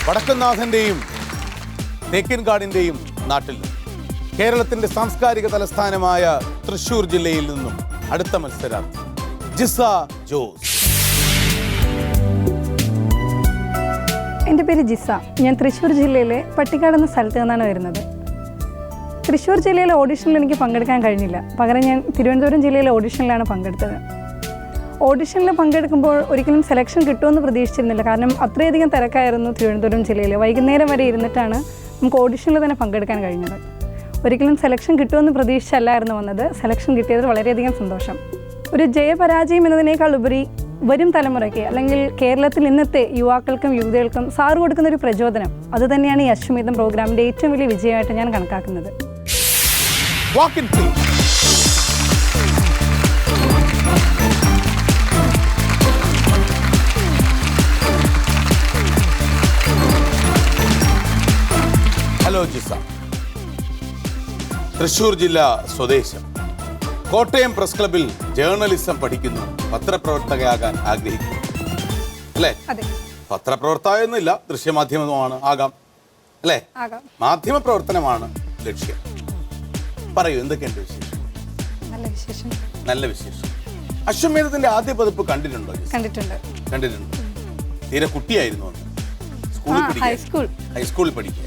വടക്കൻനാഥന്റെയും തേക്കിൻകാടിന്റെയും നാട്ടിൽ കേരളത്തിന്റെ സാംസ്കാരിക തലസ്ഥാനമായ തൃശൂർ ജില്ലയിൽ നിന്നും അടുത്ത മത്സരാർത്ഥി ജിസ ജോസ്. എൻ്റെ പേര് ജിസ. ഞാൻ തൃശ്ശൂർ ജില്ലയിലെ പട്ടിക്കാട് എന്ന സ്ഥലത്ത് നിന്നാണ് വരുന്നത്. തൃശ്ശൂർ ജില്ലയിലെ ഓഡിഷനിൽ എനിക്ക് പങ്കെടുക്കാൻ കഴിഞ്ഞില്ല. പകരം ഞാൻ തിരുവനന്തപുരം ജില്ലയിലെ ഓഡിഷനിലാണ് പങ്കെടുത്തത്. ഓഡിഷനിൽ പങ്കെടുക്കുമ്പോൾ ഒരിക്കലും സെലക്ഷൻ കിട്ടുമെന്ന് പ്രതീക്ഷിച്ചിരുന്നില്ല. കാരണം അത്രയധികം തിരക്കായിരുന്നു തിരുവനന്തപുരം ജില്ലയിൽ. വൈകുന്നേരം വരെ ഇരുന്നിട്ടാണ് നമുക്ക് ഓഡിഷനിൽ തന്നെ പങ്കെടുക്കാൻ കഴിഞ്ഞത്. ഒരിക്കലും സെലക്ഷൻ കിട്ടുമെന്ന് പ്രതീക്ഷിച്ചല്ലായിരുന്നു വന്നത്. സെലക്ഷൻ കിട്ടിയതിൽ വളരെയധികം സന്തോഷം. ഒരു ജയപരാജയം എന്നതിനേക്കാൾ ഉപരി വരും തലമുറയ്ക്ക് അല്ലെങ്കിൽ കേരളത്തിൽ ഇന്നത്തെ യുവാക്കൾക്കും യുവതികൾക്കും സാറ് കൊടുക്കുന്ന ഒരു പ്രചോദനം, അത് തന്നെയാണ് ഈ അശ്വമേധം പ്രോഗ്രാമിൻ്റെ ഏറ്റവും വലിയ വിജയമായിട്ട് ഞാൻ കണക്കാക്കുന്നത്. ഹലോ ജിസ, തൃശ്ശൂർ ജില്ല സ്വദേശം, കോട്ടയം പ്രസ് ക്ലബിൽ ജേർണലിസം പഠിക്കുന്നു, പത്രപ്രവർത്തകയാകാൻ ആഗ്രഹിക്കുന്നു അല്ലേ? പത്രപ്രവർത്തകയൊന്നുമില്ല, ദൃശ്യമാധ്യമമാണ് ആകാം അല്ലേ? മാധ്യമ പ്രവർത്തനമാണ് ലക്ഷ്യം. പറയൂ, എന്തൊക്കെയുണ്ട് വിശേഷം? നല്ല വിശേഷം. അശ്വമേധത്തിന്റെ ആദ്യ പതിപ്പ് കണ്ടിട്ടുണ്ടോ? കണ്ടിട്ടുണ്ട്. തീരെ കുട്ടിയായിരുന്നു അന്ന്, ഹൈസ്കൂളിൽ പഠിക്കുക.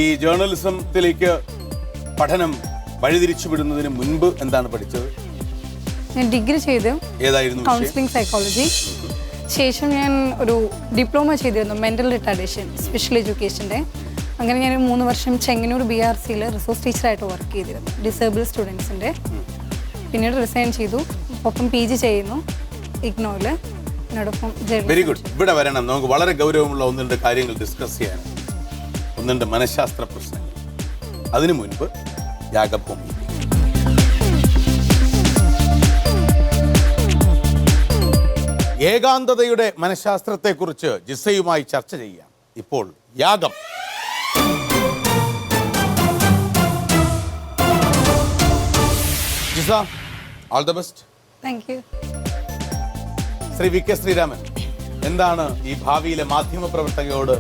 ഈ ജേർണലിസത്തിലേക്ക് പഠനം വഴിതിരിച്ചു വിടുന്നതിന് മുൻപ് എന്താണ് പഠിച്ചത്? ഞാൻ ഡിഗ്രി ചെയ്തു. ഏതായിരുന്നു? Counselling psychology. ശേഷം ഞാൻ ഒരു ഡിപ്ലോമ ചെയ്തിരുന്നു, മെൻ്റൽ റിട്ടാർഡേഷൻ, സ്പെഷ്യൽ എഡ്യൂക്കേഷൻ്റെ. അങ്ങനെ ഞാൻ 3 വർഷം ചെങ്ങന്നൂർ BRCയിൽ റിസോഴ്സ് ടീച്ചറായിട്ട് വർക്ക് ചെയ്തിരുന്നു, ഡിസേബിൾ സ്റ്റുഡൻസിൻ്റെ. പിന്നീട് റിസൈൻ ചെയ്തു. ഒപ്പം PG ചെയ്യുന്നു ഇഗ്നോയിൽ. എന്നോടൊപ്പം വെരി ഗുഡ്. ഇവിടെ വരണം, നമുക്ക് വളരെ ഗൗരവമുള്ള 1-2 കാര്യങ്ങൾ ഡിസ്കസ് ചെയ്യാനും, 1-2 മനഃശാസ്ത്ര പ്രശ്നങ്ങൾ. അതിനു മുൻപ് യാഗഭൂമി. ഏകാന്തതയുടെ മനഃശാസ്ത്രത്തെക്കുറിച്ച് ജിസയുമായി ചർച്ച ചെയ്യാം. ഇപ്പോൾ യാഗം. Jisa, all the best. Thank you. Sri V K Sreeraman, എന്താണ് ഈ ഭാവിയിലെ മാധ്യമപ്രവർത്തകയോട്,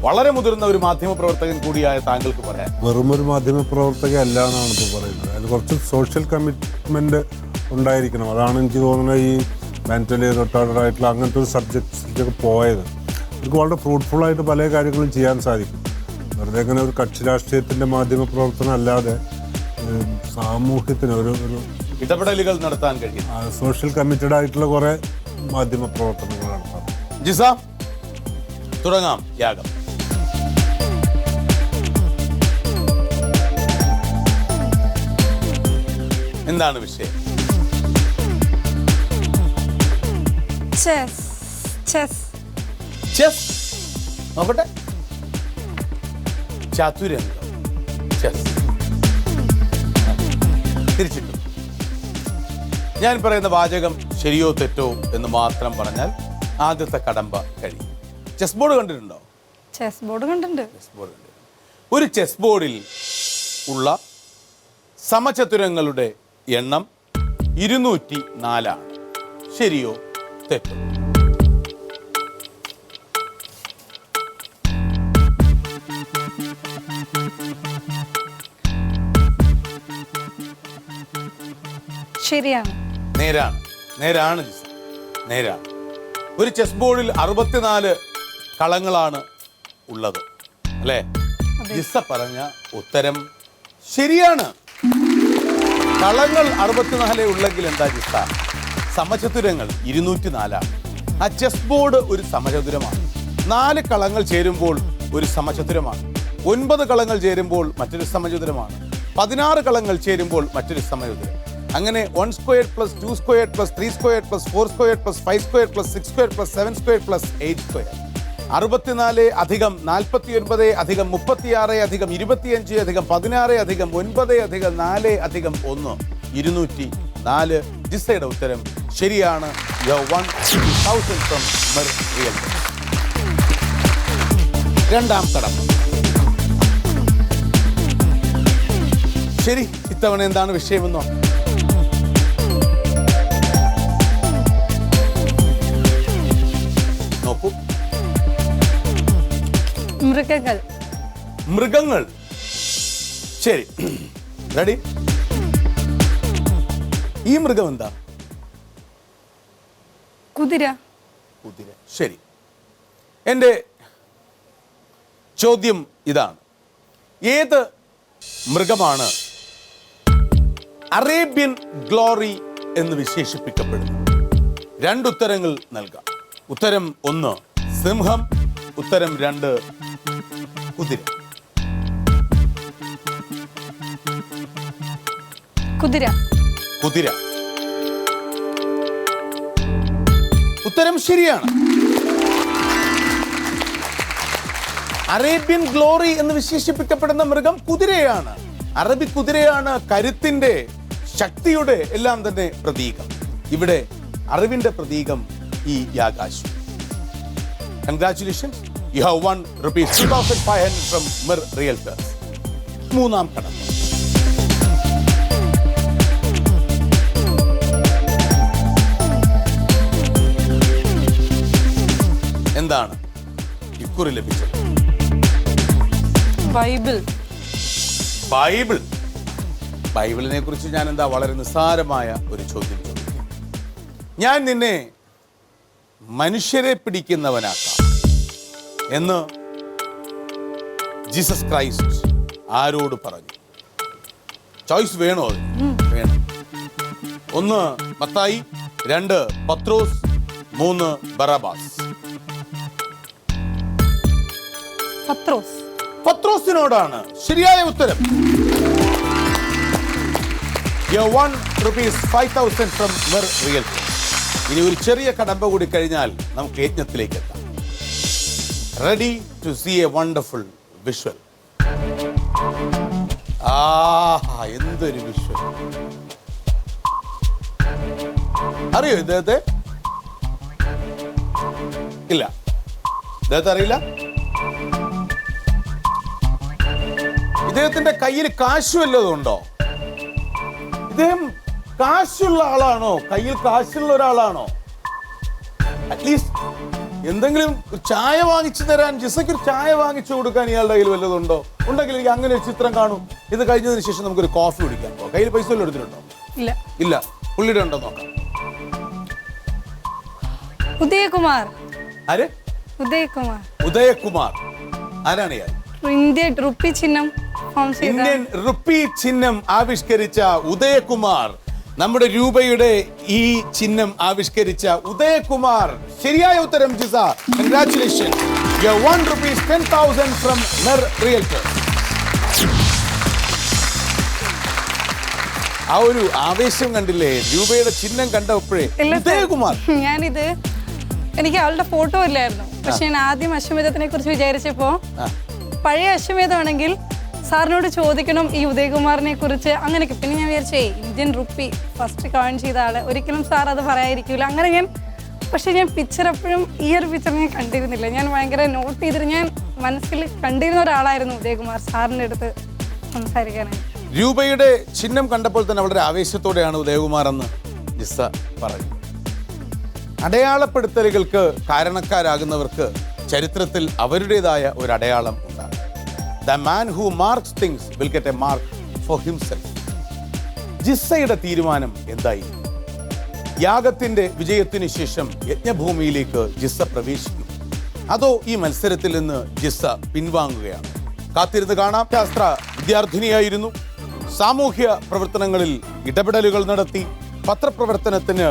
വളരെ മുതിർന്ന ഒരു മാധ്യമപ്രവർത്തകൻ കൂടിയായ താങ്കൾക്ക് പറയാൻ? വെറുമൊരു മാധ്യമ പ്രവർത്തക അല്ല എന്നാണ് ഇപ്പോൾ പറയുന്നത്. അതിൽ കുറച്ച് സോഷ്യൽ കമ്മിറ്റ്മെന്റ് ഉണ്ടായിരിക്കണം. അതാണ് എനിക്ക് തോന്നുന്നത് ഈ മെന്റലി റിട്ടാർഡഡ് ആയിട്ടുള്ള അങ്ങനത്തെ ഒരു സബ്ജക്ട്സിലേക്ക് പോയത്. എനിക്ക് വളരെ ഫ്രൂട്ട്ഫുൾ ആയിട്ട് പല കാര്യങ്ങളും ചെയ്യാൻ സാധിക്കും. വെറുതെ ഇങ്ങനെ ഒരു കക്ഷി രാഷ്ട്രീയത്തിന്റെ മാധ്യമ പ്രവർത്തനം അല്ലാതെ സാമൂഹ്യത്തിന് ഒരു ഇടപെടലുകൾ നടത്താൻ കഴിയും. സോഷ്യൽ കമ്മിറ്റഡ് ആയിട്ടുള്ള കുറെ മാധ്യമ പ്രവർത്തനങ്ങൾ നടത്താം. ജിസ, തുടങ്ങാം യാഗം. എന്താണ് വിഷയം? ചെസ്. ചെസ്. നോക്കട്ടെ. ചതുരംഗം. ചെസ്. തിരിച്ചിട്ടു. ഞാൻ പറയുന്ന വാചകം ശരിയോ തെറ്റോ എന്ന് മാത്രം പറഞ്ഞാൽ ആദ്യത്തെ കടമ്പ കഴിയും. ചെസ് ബോർഡ് കണ്ടിട്ടുണ്ടോ? ചെസ് ബോർഡ് കണ്ടിട്ടുണ്ട്. ഒരു ചെസ് ബോർഡിൽ ഉള്ള സമചതുരങ്ങളുടെ എണ്ണം 204 ആണ്. ശരിയോ തെറ്റോ? ശരിയാണ്. നേരാണ് ജിസ, നേരാണ്. ഒരു ചെസ് ബോർഡിൽ 64 കളങ്ങളാണ് ഉള്ളത്, അല്ലേ? ജിസ പറഞ്ഞ ഉത്തരം ശരിയാണ്. കളങ്ങൾ 64 ഉള്ളെങ്കിൽ എന്താ ജിസ? സമചതുരങ്ങൾ 204 ആണ്. ആ ചെസ് ബോർഡ് ഒരു സമചതുരമാണ്. 4 കളങ്ങൾ ചേരുമ്പോൾ ഒരു സമചതുരമാണ്. 9 കളങ്ങൾ ചേരുമ്പോൾ മറ്റൊരു സമചതുരമാണ്. 16 കളങ്ങൾ ചേരുമ്പോൾ മറ്റൊരു സമചതുരം. അങ്ങനെ 1 square plus 2 square plus 3 square plus 4 square plus 5 square plus 6 square plus 7 square plus 8 square. 64 അധികം 49 അധികം 36 അധികം 25 അധികം 16 അധികം 9 അധികം 4 അധികം 1 204. ജിസയുടെ ഉത്തരം ശരിയാണ്. You have won 1000 from Mir Realty. രണ്ടാം കടമ്പ. ശരി, ഇത്തവണ എന്താണ് വിഷയമെന്നോ? നോക്കൂ. മൃഗങ്ങൾ. ശരി, റെഡി? ഈ മൃഗം എന്താ? കുതിര. ശരി. എൻ്റെ ചോദ്യം ഇതാണ്: ഏത് മൃഗമാണ് അറേബ്യൻ ഗ്ലോറി എന്ന് വിശേഷിപ്പിക്കപ്പെടുന്നത്? 2 ഉത്തരങ്ങൾ നൽകാം. ഉത്തരം 1 സിംഹം, ഉത്തരം 2 കുതിര. കുതിര. ഉത്തരം ശരിയാണ്. അറേബ്യൻ ഗ്ലോറി എന്ന് വിശേഷിപ്പിക്കപ്പെടുന്ന മൃഗം കുതിരയാണ്. അറബി കുതിരയാണ് കരുത്തിന്റെ, ശക്തിയുടെ എല്ലാം തന്നെ പ്രതീകം. ഇവിടെ അറിവിന്റെ പ്രതീകം ഈ യാഗാശു. Congratulations, you have won ₹2,500 from Mir realtors. മൂന്നാം കടമ്പ. എന്താണ് ഇക്കുറി ലഭിച്ചത്? ബൈബിളിനെ കുറിച്ച് ഞാൻ എന്താ വളരെ നിസ്സാരമായ ഒരു ചോദ്യം ചോദിക്കാം. ഞാൻ നിന്നെ മനുഷ്യരെ പിടിക്കുന്നവനാക്കാം എന്ന് ജീസസ് ക്രൈസ്റ്റ് ആരോട് പറഞ്ഞു? ചോയ്സ് വേണോ? വേണം. 1 മത്തായി, 2 പത്രോസ്, 3 ബറബാസ്. പത്രോസിനോടാണ് ശരിയായ ഉത്തരം. You have won ₹5,000 from Mir Realty. ഇനി ഒരു ചെറിയ കടമ്പ കൂടി കഴിഞ്ഞാൽ നമുക്ക് യജ്ഞത്തിലേക്ക് എത്താം. Ready to see a wonderful visual. എന്തൊരു വിഷ്വൽ! അറിയോ ഇദ്ദേഹത്തെ? ഇല്ല, ഇദ്ദേഹത്തെ അറിയില്ല. ഇദ്ദേഹത്തിന്റെ കയ്യിൽ കാശ് വല്ലതും ഉണ്ടോ? ഇദ്ദേഹം കാശുള്ള ആളാണോ? കയ്യിൽ കാശുള്ള ഒരാളാണോ? അറ്റ്ലീസ്റ്റ് എന്തെങ്കിലും ചായ വാങ്ങിച്ചു തരാൻ, ജിസയ്ക്ക് ഒരു ചായ വാങ്ങിച്ചു കൊടുക്കാൻ ഇയാളുടെ കയ്യിൽ വല്ലതുണ്ടോ? ഉണ്ടെങ്കിൽ എനിക്ക് അങ്ങനെ ഒരു ചിത്രം കാണും. ഇത് കഴിഞ്ഞതിന് ശേഷം നമുക്കൊരു കോഫി കുടിക്കാൻ പോകാം. കയ്യിൽ പൈസ വല്ലതും എടുത്തിട്ടുണ്ടോ? ഇല്ല. ഇല്ല. പുള്ളിയുടെ ഉണ്ടോ നോക്കാം. ഉദയകുമാർ. ആര്? ഉദയകുമാർ. ഉദയകുമാർ. ആരാണ് ഇയാൾ? ഇന്ത്യൻ റുപ്പി ചിഹ്നം ഇന്ത്യൻ റുപ്പി ചിഹ്നം ആവിഷ്കരിച്ച ഉദയകുമാർ. നമ്മുടെ രൂപയുടെ ഈ ചിഹ്നം ആവിഷ്കരിച്ച ഉദയകുമാർ. ശരിയായ ഉത്തരം Jisa. Congratulation. You have won rupees 10,000 from Mer Realtors. ആ ഒരു ആവേശം കണ്ടില്ലേ രൂപയുടെ ചിഹ്നം കണ്ടപ്പോഴേ? ഉദയകുമാർ. ഞാനിത് എനിക്ക് അവളുടെ ഫോട്ടോ ഇല്ലായിരുന്നു. പക്ഷെ ഞാൻ ആദ്യം അശ്വമേധത്തിനെ കുറിച്ച് വിചാരിച്ചപ്പോ പഴയ അശ്വമേധമാണെങ്കിൽ സാറിനോട് ചോദിക്കണം ഈ ഉദയകുമാറിനെ കുറിച്ച് അങ്ങനെയൊക്കെ. പിന്നെ ഞാൻ വിചാരിച്ചേ ഇന്ത്യൻ റുപ്പി ഫസ്റ്റ് കോയിൻ ചെയ്ത ആള്, ഒരിക്കലും സാർ അത് പറയാതിരിക്കില്ല. അങ്ങനെ ഞാൻ പക്ഷെ ഞാൻ പിക്ചർ എപ്പോഴും ഈ ഒരു പിക്ചർ ഞാൻ കണ്ടിരുന്നില്ല. ഞാൻ ഭയങ്കര നോട്ട് ചെയ്തിട്ട് ഞാൻ മനസ്സിൽ കണ്ടിരുന്ന ഒരാളായിരുന്നു ഉദയകുമാർ, സാറിൻ്റെ അടുത്ത് സംസാരിക്കാനായി. രൂപയുടെ ചിഹ്നം കണ്ടപ്പോൾ തന്നെ വളരെ ആവേശത്തോടെയാണ് ഉദയകുമാർ എന്ന് ജിസ പറഞ്ഞു. അടയാളപ്പെടുത്തലുകൾക്ക് കാരണക്കാരാകുന്നവർക്ക് ചരിത്രത്തിൽ അവരുടേതായ ഒരു അടയാളം ഉണ്ടാകും. The man who marks things will get a mark for himself. ജിസയുടെ തീരുമാനം എന്തായി? യാഗത്തിന്റെ വിജയത്തിന് ശേഷം യജ്ഞഭൂമിയിലേക്ക് ജിസ പ്രവേശിക്കും, അതോ ഈ മത്സരത്തിൽ നിന്ന് ജിസ പിൻവാങ്ങുകയാണ്? കാത്തിരുന്ന് കാണാം. ശാസ്ത്ര വിദ്യാർത്ഥിനിയായിരുന്നു. സാമൂഹ്യ പ്രവർത്തനങ്ങളിൽ ഇടപെടലുകൾ നടത്തി. പത്രപ്രവർത്തനത്തിന്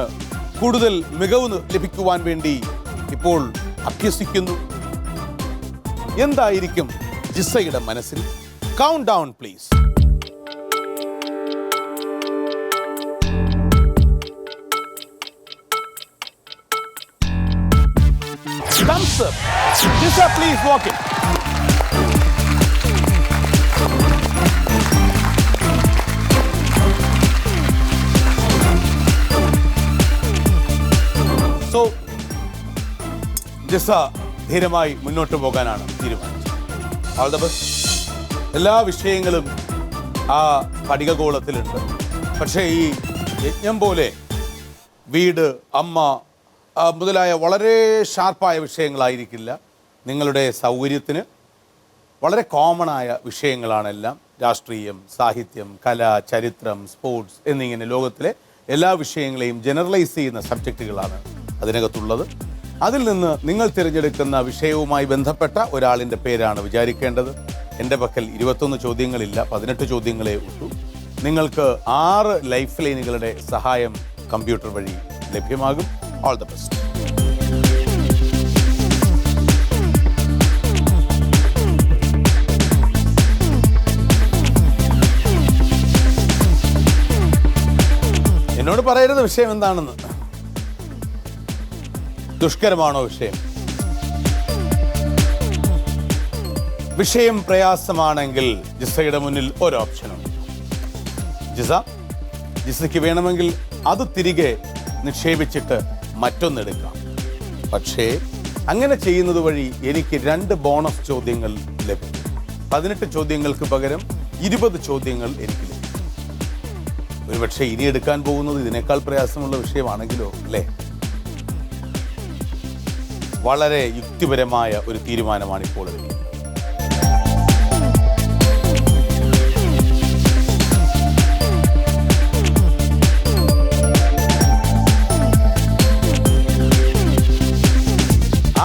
കൂടുതൽ മികവ് ലഭിക്കുവാൻ വേണ്ടി ഇപ്പോൾ അഭ്യസിക്കുന്നു. എന്തായിരിക്കും ജിസയുടെ മനസ്സിൽ? Countdown please. Thumbs up. Jisa, please walk in. So, Jisa ധീരമായി മുന്നോട്ട് പോകാനാണ് തീരുമാനിച്ചത്. All the best. എല്ലാ വിഷയങ്ങളും ആ സ്ഫടികഗോളത്തിലുണ്ട്. പക്ഷേ ഈ യജ്ഞം പോലെ വീട്, അമ്മ മുതലായ വളരെ ഷാർപ്പായ വിഷയങ്ങളായിരിക്കില്ല. നിങ്ങളുടെ സൗകര്യത്തിന് വളരെ കോമണായ വിഷയങ്ങളാണെല്ലാം. രാഷ്ട്രീയം, സാഹിത്യം, കല, ചരിത്രം, സ്പോർട്സ് എന്നിങ്ങനെ ലോകത്തിലെ എല്ലാ വിഷയങ്ങളെയും ജനറലൈസ് ചെയ്യുന്ന സബ്ജക്റ്റുകളാണ് അതിനകത്തുള്ളത്. അതിൽ നിന്ന് നിങ്ങൾ തിരഞ്ഞെടുക്കുന്ന വിഷയവുമായി ബന്ധപ്പെട്ട ഒരാളിൻ്റെ പേരാണ് വിചാരിക്കേണ്ടത്. എൻ്റെ പക്കൽ 21 ചോദ്യങ്ങളില്ല, 18 ചോദ്യങ്ങളേ ഉള്ളൂ. നിങ്ങൾക്ക് 6 ലൈഫ് ലൈനുകളുടെ സഹായം കമ്പ്യൂട്ടർ വഴി ലഭ്യമാകും. All the best. എന്നോട് പറയരുത് വിഷയം എന്താണെന്ന്. ദുഷ്കരമാണോ വിഷയം? വിഷയം പ്രയാസമാണെങ്കിൽ ജിസയുടെ മുന്നിൽ ഒരു ഓപ്ഷനുണ്ട്. ജിസയ്ക്ക് വേണമെങ്കിൽ അത് തിരികെ നിക്ഷേപിച്ചിട്ട് മറ്റൊന്നെടുക്കാം. പക്ഷേ അങ്ങനെ ചെയ്യുന്നത് വഴി എനിക്ക് 2 ബോണസ് ചോദ്യങ്ങൾ ലഭിക്കും. 18 ചോദ്യങ്ങൾക്ക് പകരം 20 ചോദ്യങ്ങൾ എനിക്ക് ലഭിക്കും. ഒരുപക്ഷെ ഇനി എടുക്കാൻ പോകുന്നത് ഇതിനേക്കാൾ പ്രയാസമുള്ള വിഷയമാണെങ്കിലോ അല്ലേ? വളരെ യുക്തിപരമായ ഒരു തീരുമാനമാണ് ഇപ്പോൾ എടുക്കുന്നത്.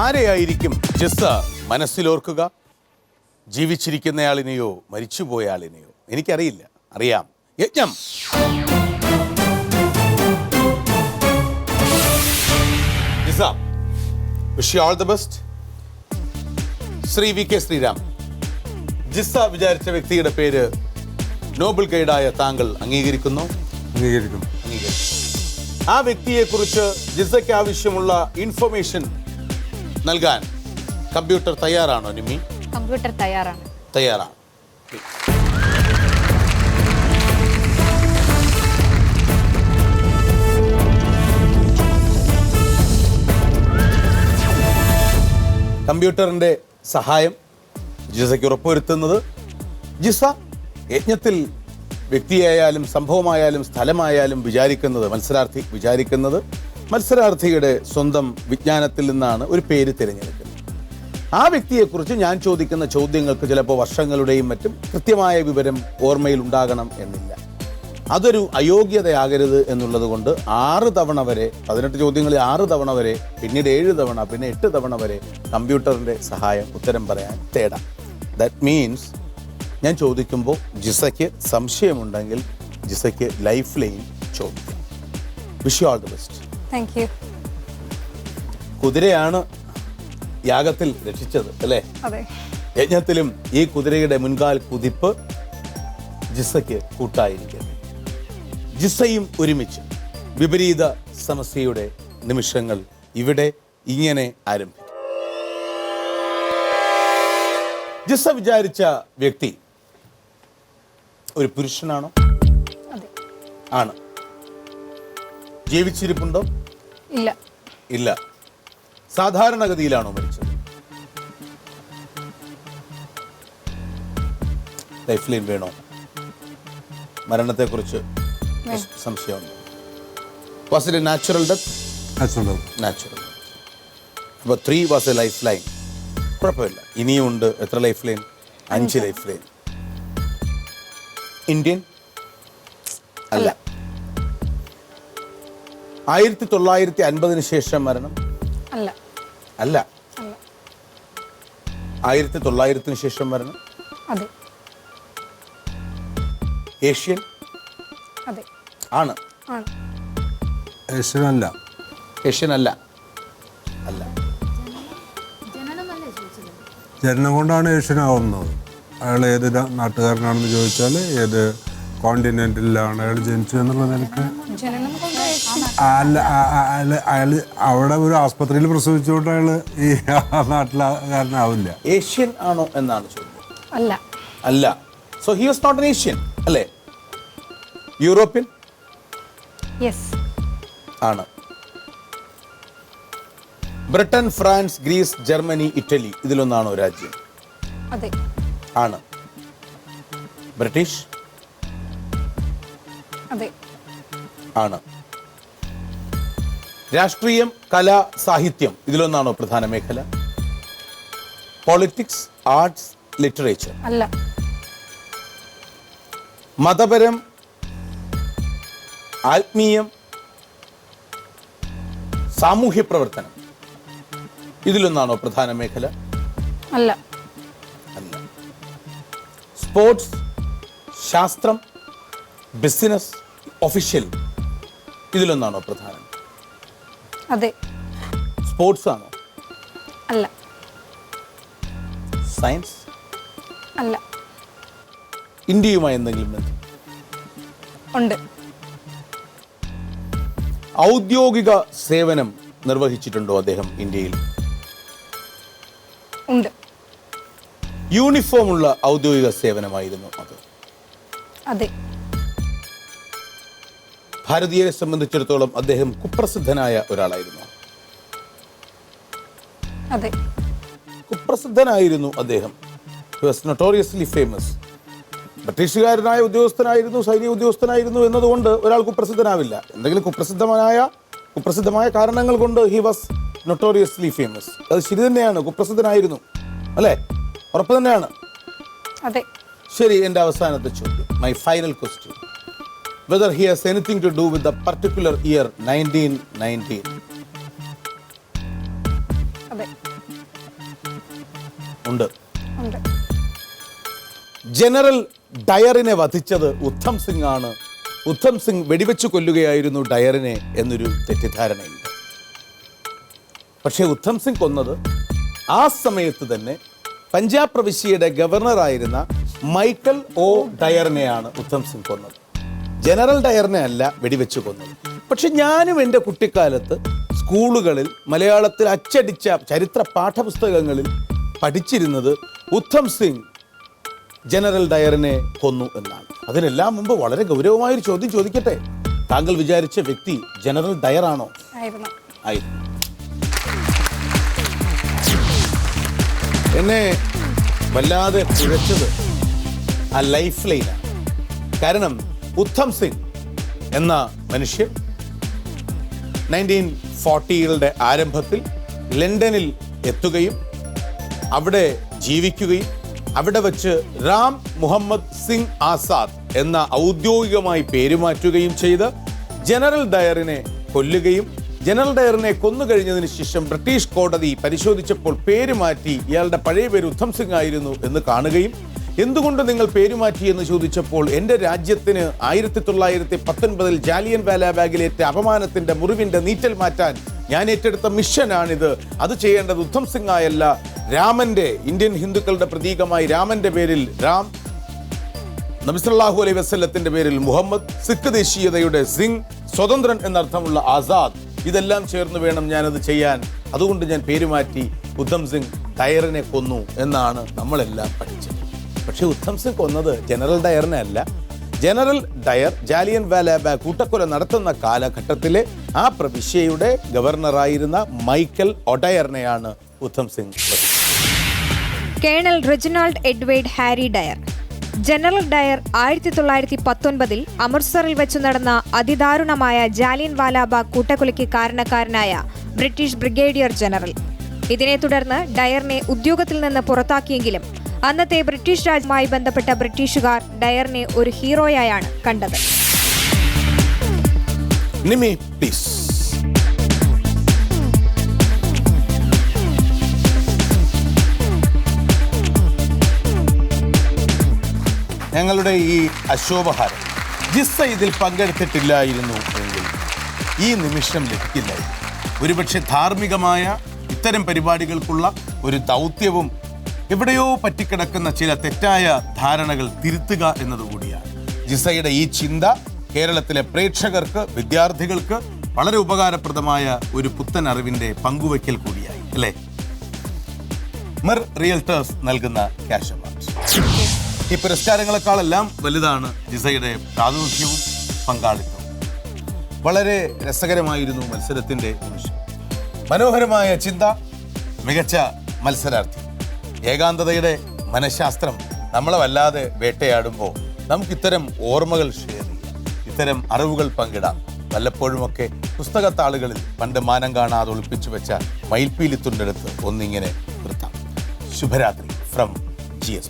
ആരെയായിരിക്കും ജിസ മനസ്സിലോർക്കുക? ജീവിച്ചിരിക്കുന്നയാളിനെയോ മരിച്ചുപോയ ആളിനെയോ? എനിക്കറിയില്ല. അറിയാം. യജ്ഞം. Jisa, wish you all the best. Shri VK Shriram, Jisa വിചാരിച്ച വ്യക്തിയുടെ പേര് നോബൽ ഗൈഡായ താങ്കൾ അംഗീകരിക്കുന്നു? അംഗീകരിക്കുന്നു. ആ വ്യക്തിയെക്കുറിച്ച് ജിസയ്ക്ക് ആവശ്യമുള്ള ഇൻഫർമേഷൻ നൽകാൻ കമ്പ്യൂട്ടർ തയ്യാറാണോ നിമ്മി? കമ്പ്യൂട്ടർ തയ്യാറാണ്. തയ്യാറാണ്. കമ്പ്യൂട്ടറിന്റെ സഹായം ജിസയ്ക്ക് ഉറപ്പുവരുത്തുന്നത്, ജിസ യജ്ഞത്തിൽ വ്യക്തിയായാലും സംഭവമായാലും സ്ഥലമായാലും വിചാരിക്കുന്നത്, മത്സരാർത്ഥി വിചാരിക്കുന്നത് മത്സരാർത്ഥിയുടെ സ്വന്തം വിജ്ഞാനത്തിൽ നിന്നാണ് ഒരു പേര് തിരഞ്ഞെടുക്കുന്നത്. ആ വ്യക്തിയെക്കുറിച്ച് ഞാൻ ചോദിക്കുന്ന ചോദ്യങ്ങൾക്ക് ചിലപ്പോൾ വർഷങ്ങളുടെയും മറ്റും കൃത്യമായ വിവരം ഓർമ്മയിൽ ഉണ്ടാകണം എന്നില്ല. അതൊരു അയോഗ്യതയാകരുത് എന്നുള്ളത് കൊണ്ട് 6 തവണ വരെ, 18 ചോദ്യങ്ങളിൽ 6 തവണ വരെ, പിന്നീട് 7 തവണ, പിന്നെ 8 തവണ വരെ കമ്പ്യൂട്ടറിൻ്റെ സഹായം ഉത്തരം പറയാൻ തേടാം. ദാറ്റ് മീൻസ് ഞാൻ ചോദിക്കുമ്പോൾ ജിസയ്ക്ക് സംശയമുണ്ടെങ്കിൽ ജിസയ്ക്ക് ലൈഫ് ലൈൻ ചോദിക്കാം. Wish you all the best. Thank you. കുതിരയാണ് യാഗത്തിൽ രക്ഷിച്ചത് അല്ലേ? അതെ. യജ്ഞത്തിലും ഈ കുതിരയുടെ മുൻകാൽ കുതിപ്പ് ജിസയ്ക്ക് കൂട്ടായിരിക്കട്ടെ. ജിസയും ഒരുമിച്ച് വിപരീത സമസ്യയുടെ നിമിഷങ്ങൾ ഇവിടെ ഇങ്ങനെ ആരംഭിക്കും. ജിസ വിചാരിച്ച വ്യക്തി ഒരു പുരുഷനാണോ? അതെ. ആണ്. ജീവിച്ചിരിപ്പുണ്ടോ? ഇല്ല. ഇല്ല. സാധാരണഗതിയിലാണോ മരിച്ചത്? ലൈഫ് ലൈൻ വേണോ? മരണത്തെക്കുറിച്ച് സംശയമുണ്ട്. Was it A natural death? Natural. അപ്പോൾ 3 വാസ് എ ലൈഫ് ലൈൻ. കുഴപ്പമില്ല. ഇനിയും ഉണ്ട്. എത്ര life line? 5 life line. Indian അല്ല. 1950 ശേഷം മരണം? അല്ല. അല്ല. 1900 ശേഷം മരണം? അതെ. ഏഷ്യൻ? അതെ. ആണ്. ആണ്. ഏഷ്യനല്ല. ഏഷ്യൻ അല്ല. അല്ല. ജനനം കൊണ്ടാണ് ഏഷ്യനാവുന്നത്. അയാൾ ഏത് നാട്ടുകാരനാണെന്ന് ചോദിച്ചാൽ ഏത് കോണ്ടിനെന്റിലാണ് അയാൾ ജനിച്ചത് എന്നുള്ള നിലക്ക് ജനനം കൊണ്ട് അയാൾ അവിടെ ഒരു ആസ്പത്രിയിൽ പ്രസവിച്ചുകൊണ്ട് അയാൾ ഈ നാട്ടിലാകാരനാവില്ല. ഏഷ്യൻ ആണോ എന്നാണ് ചോദ്യം. അല്ല. അല്ല. So he was not an Asian അല്ലേ? യൂറോപ്യൻ? യെസ്. ആണ്. Britain, France, Greece, Germany, Italy ഇതിലൊന്നാണോ രാജ്യം? അതെ. ആണ്. ബ്രിട്ടീഷ്? അതെ. ആണ്. രാഷ്ട്രീയം, കല, സാഹിത്യം ഇതിലൊന്നാണോ പ്രധാന മേഖല? Politics, arts, literature? അല്ല. മതപരം, ആത്മീയം, സാമൂഹ്യ പ്രവർത്തനം ഇതിലൊന്നാണോ പ്രധാന മേഖല? അല്ല. അല്ല. സ്പോർട്സ്, ശാസ്ത്രം, ബിസിനസ്, ഒഫീഷ്യൽ ഇതിലൊന്നാണോ പ്രധാനം? അതെ. സ്പോർട്സ് ആണോ? അല്ല. സയൻസ്? അല്ല. ഇന്ത്യയുമായി എന്തെങ്കിലും ബന്ധം? ഉണ്ട്. ഔദ്യോഗിക സേവനം നിർവഹിച്ചിട്ടുണ്ടോ അദ്ദേഹം ഇന്ത്യയിൽ? ഉണ്ട്. യൂണിഫോം ഉള്ള ഔദ്യോഗിക സേവനമായിരുന്നു അത്? അതെ. ഭാരതീയരെ സംബന്ധിച്ചിടത്തോളം അദ്ദേഹം കുപ്രസിദ്ധനായ ഒരാളായിരുന്നു? അതെ. കുപ്രസിദ്ധനായിരുന്നു അദ്ദേഹം. He was notoriously famous. ബ്രിട്ടീഷുകാരനായ ഉദ്യോഗസ്ഥനായിരുന്നു, സൈനിക ഉദ്യോഗസ്ഥനായിരുന്നു എന്നതുകൊണ്ട് ഒരാൾ കുപ്രസിദ്ധനാവില്ല. എന്തെങ്കിലും കുപ്രസിദ്ധമായ കാരണങ്ങൾ കൊണ്ട് ഹി വാസ് നൊട്ടോറിയസ്ലി ഫേമസ്. അത് ശരി തന്നെയാണ്, കുപ്രസിദ്ധനായിരുന്നു അല്ലേ? ഉറപ്പ് തന്നെയാണ്. അതെ. ശരി, എൻ്റെ അവസാനത്തെ ചോദ്യം, my final question, whether he has anything to do with the particular year 1919? അതെ. ഉണ്ട്. ഉണ്ട്. ജനറൽ ഡയറിനെ വധിച്ചത് ഉദ്ധം സിംഗ് ആണ്. ഉദ്ധം സിംഗ് വെടിവെച്ച് കൊല്ലുകയായിരുന്നു ഡയറിനെ എന്നൊരു തെറ്റിദ്ധാരണയുണ്ട്. പക്ഷേ ഉദ്ധം സിംഗ് കൊന്നത് ആ സമയത്ത് തന്നെ പഞ്ചാബ് പ്രവിശ്യയുടെ ഗവർണറായിരുന്ന മൈക്കൽ ഒ ഡയറിനെയാണ് ഉദ്ധം സിംഗ് കൊന്നത്. ജനറൽ ഡയറിനെ അല്ല വെടിവെച്ച് കൊന്നത്. പക്ഷെ ഞാനും എൻ്റെ കുട്ടിക്കാലത്ത് സ്കൂളുകളിൽ മലയാളത്തിൽ അച്ചടിച്ച ചരിത്ര പാഠപുസ്തകങ്ങളിൽ പഠിച്ചിരുന്നത് ഉദ്ധം സിംഗ് ജനറൽ ഡയറിനെ കൊന്നു എന്നാണ്. അതിനെല്ലാം മുമ്പ് വളരെ ഗൗരവമായൊരു ചോദ്യം ചോദിക്കട്ടെ. താങ്കൾ വിചാരിച്ച വ്യക്തി ജനറൽ ഡയറാണോ? ആയിരുന്നു. ആയിരുന്നു. എന്നെ വല്ലാതെ കുഴച്ചത് ആ ലൈഫ് ലൈനാണ്. കാരണം ഉദ്ധം സിംഗ് എന്ന മനുഷ്യൻ 1940കളുടെ ആരംഭത്തിൽ ലണ്ടനിൽ എത്തുകയും അവിടെ ജീവിക്കുകയും അവിടെ വച്ച് റാം മുഹമ്മദ് സിംഗ് ആസാദ് എന്ന ഔദ്യോഗികമായി പേരുമാറ്റുകയും ചെയ്ത് ജനറൽ ഡയറിനെ കൊല്ലുകയും ജനറൽ ഡയറിനെ കൊന്നുകഴിഞ്ഞതിന് ശേഷം ബ്രിട്ടീഷ് കോടതി പരിശോധിച്ചപ്പോൾ പേര് മാറ്റി ഇയാളുടെ പഴയ പേര് ഉദ്ധം സിംഗ് ആയിരുന്നു എന്ന് കാണുകയും എന്തുകൊണ്ട് നിങ്ങൾ പേരുമാറ്റി എന്ന് ചോദിച്ചപ്പോൾ എൻ്റെ രാജ്യത്തിന് 1919 ജാലിയൻ വാലാബാഗിലേറ്റ അപമാനത്തിന്റെ മുറിവിന്റെ നീറ്റൽ മാറ്റാൻ ഞാൻ ഏറ്റെടുത്ത മിഷനാണിത്. അത് ചെയ്യേണ്ടത് ഉദ്ധം സിംഗ് ആയല്ല, രാമന്റെ, ഇന്ത്യൻ ഹിന്ദുക്കളുടെ പ്രതീകമായി രാമന്റെ പേരിൽ രാം, നബി സല്ലല്ലാഹു അലൈഹി വസല്ലത്തിന്റെ പേരിൽ മുഹമ്മദ്, സിഖ് ദേശീയതയുടെ സിംഗ്, സ്വതന്ത്രൻ എന്നർത്ഥമുള്ള ആസാദ്, ഇതെല്ലാം ചേർന്ന് വേണം ഞാനത് ചെയ്യാൻ. അതുകൊണ്ട് ഞാൻ പേരുമാറ്റി ഉദ്ധം സിംഗ് ഡയറിനെ കൊന്നു എന്നാണ് നമ്മളെല്ലാം പഠിച്ചത്. പക്ഷെ ഉദ്ധം സിംഗ് കൊന്നത് ജനറൽ ഡയറിനെ അല്ല. ജനറൽ ഡയർ ജാലിയൻ വാലാബാഗ് കൂട്ടക്കൊല നടത്തുന്ന കാലഘട്ടത്തിലെ ആ പ്രവിശ്യയുടെ ഗവർണറായിരുന്ന മൈക്കൽ ഒഡയറിനെയാണ് ഉദ്ധം സിംഗ് കൊന്നത്. Colonel Reginald Edward Harry Dyer. General Dyer 1919 അമൃത്സറിൽ വെച്ചു നടന്ന അതിദാരുണമായ ജാലിയൻ വാലാബാഗ് കൂട്ടക്കൊലയ്ക്ക് കാരണക്കാരനായ ബ്രിട്ടീഷ് ബ്രിഗേഡിയർ ജനറൽ. ഇതിനെ തുടർന്ന് ഡയറിനെ ഉദ്യോഗത്തിൽ നിന്ന് പുറത്താക്കിയെങ്കിലും അന്നത്തെ ബ്രിട്ടീഷ് രാജ്യവുമായി ബന്ധപ്പെട്ട ബ്രിട്ടീഷുകാർ ഡയറിനെ ഒരു ഹീറോയായാണ് കണ്ടത്. നിമി പ്ലീസ്. ഞങ്ങളുടെ ഈ അശോഭഹാരം ജിസ്സ ഇതിൽ പങ്കെടുത്തിട്ടില്ലായിരുന്നു എങ്കിൽ ഈ നിമിഷം ലഭിക്കില്ലായിരുന്നു. ഒരുപക്ഷെ ധാർമ്മികമായ ഇത്തരം പരിപാടികൾക്കുള്ള ഒരു ദൗത്യവും എവിടെയോ പറ്റിക്കിടക്കുന്ന ചില തെറ്റായ ധാരണകൾ തിരുത്തുക എന്നതുകൂടിയാണ്. ജിസയുടെ ഈ ചിന്ത കേരളത്തിലെ പ്രേക്ഷകർക്ക്, വിദ്യാർത്ഥികൾക്ക് വളരെ ഉപകാരപ്രദമായ ഒരു പുത്തൻ അറിവിന്റെ പങ്കുവയ്ക്കൽ കൂടിയായി അല്ലേ? മിർ റിയൽറ്റേഴ്സ് നൽകുന്ന ക്യാഷ് അവാർഡ്. ഈ പുരസ്കാരങ്ങളെക്കാളെല്ലാം വലുതാണ് ജിസയുടെ പ്രാതിനിധ്യവും പങ്കാളിത്തവും. വളരെ രസകരമായിരുന്നു മത്സരത്തിന്റെ നിമിഷം. മനോഹരമായ ചിന്ത, മികച്ച മത്സരാർത്ഥി. ഏകാന്തതയുടെ മനഃശാസ്ത്രം നമ്മളെ വല്ലാതെ വേട്ടയാടുമ്പോൾ നമുക്ക് ഇത്തരം ഓർമ്മകൾ ഷെയർ ചെയ്യാം, ഇത്തരം അറിവുകൾ പങ്കിടാം. വല്ലപ്പോഴുമൊക്കെ പുസ്തകത്താളുകളിൽ പണ്ട് മാനം കാണാതെ ഒളിപ്പിച്ചു വെച്ച മയിൽപ്പീലിത്തുണ്ടെടുത്ത് ഒന്നിങ്ങനെ നിർത്താം. ശുഭരാത്രി ഫ്രം GS.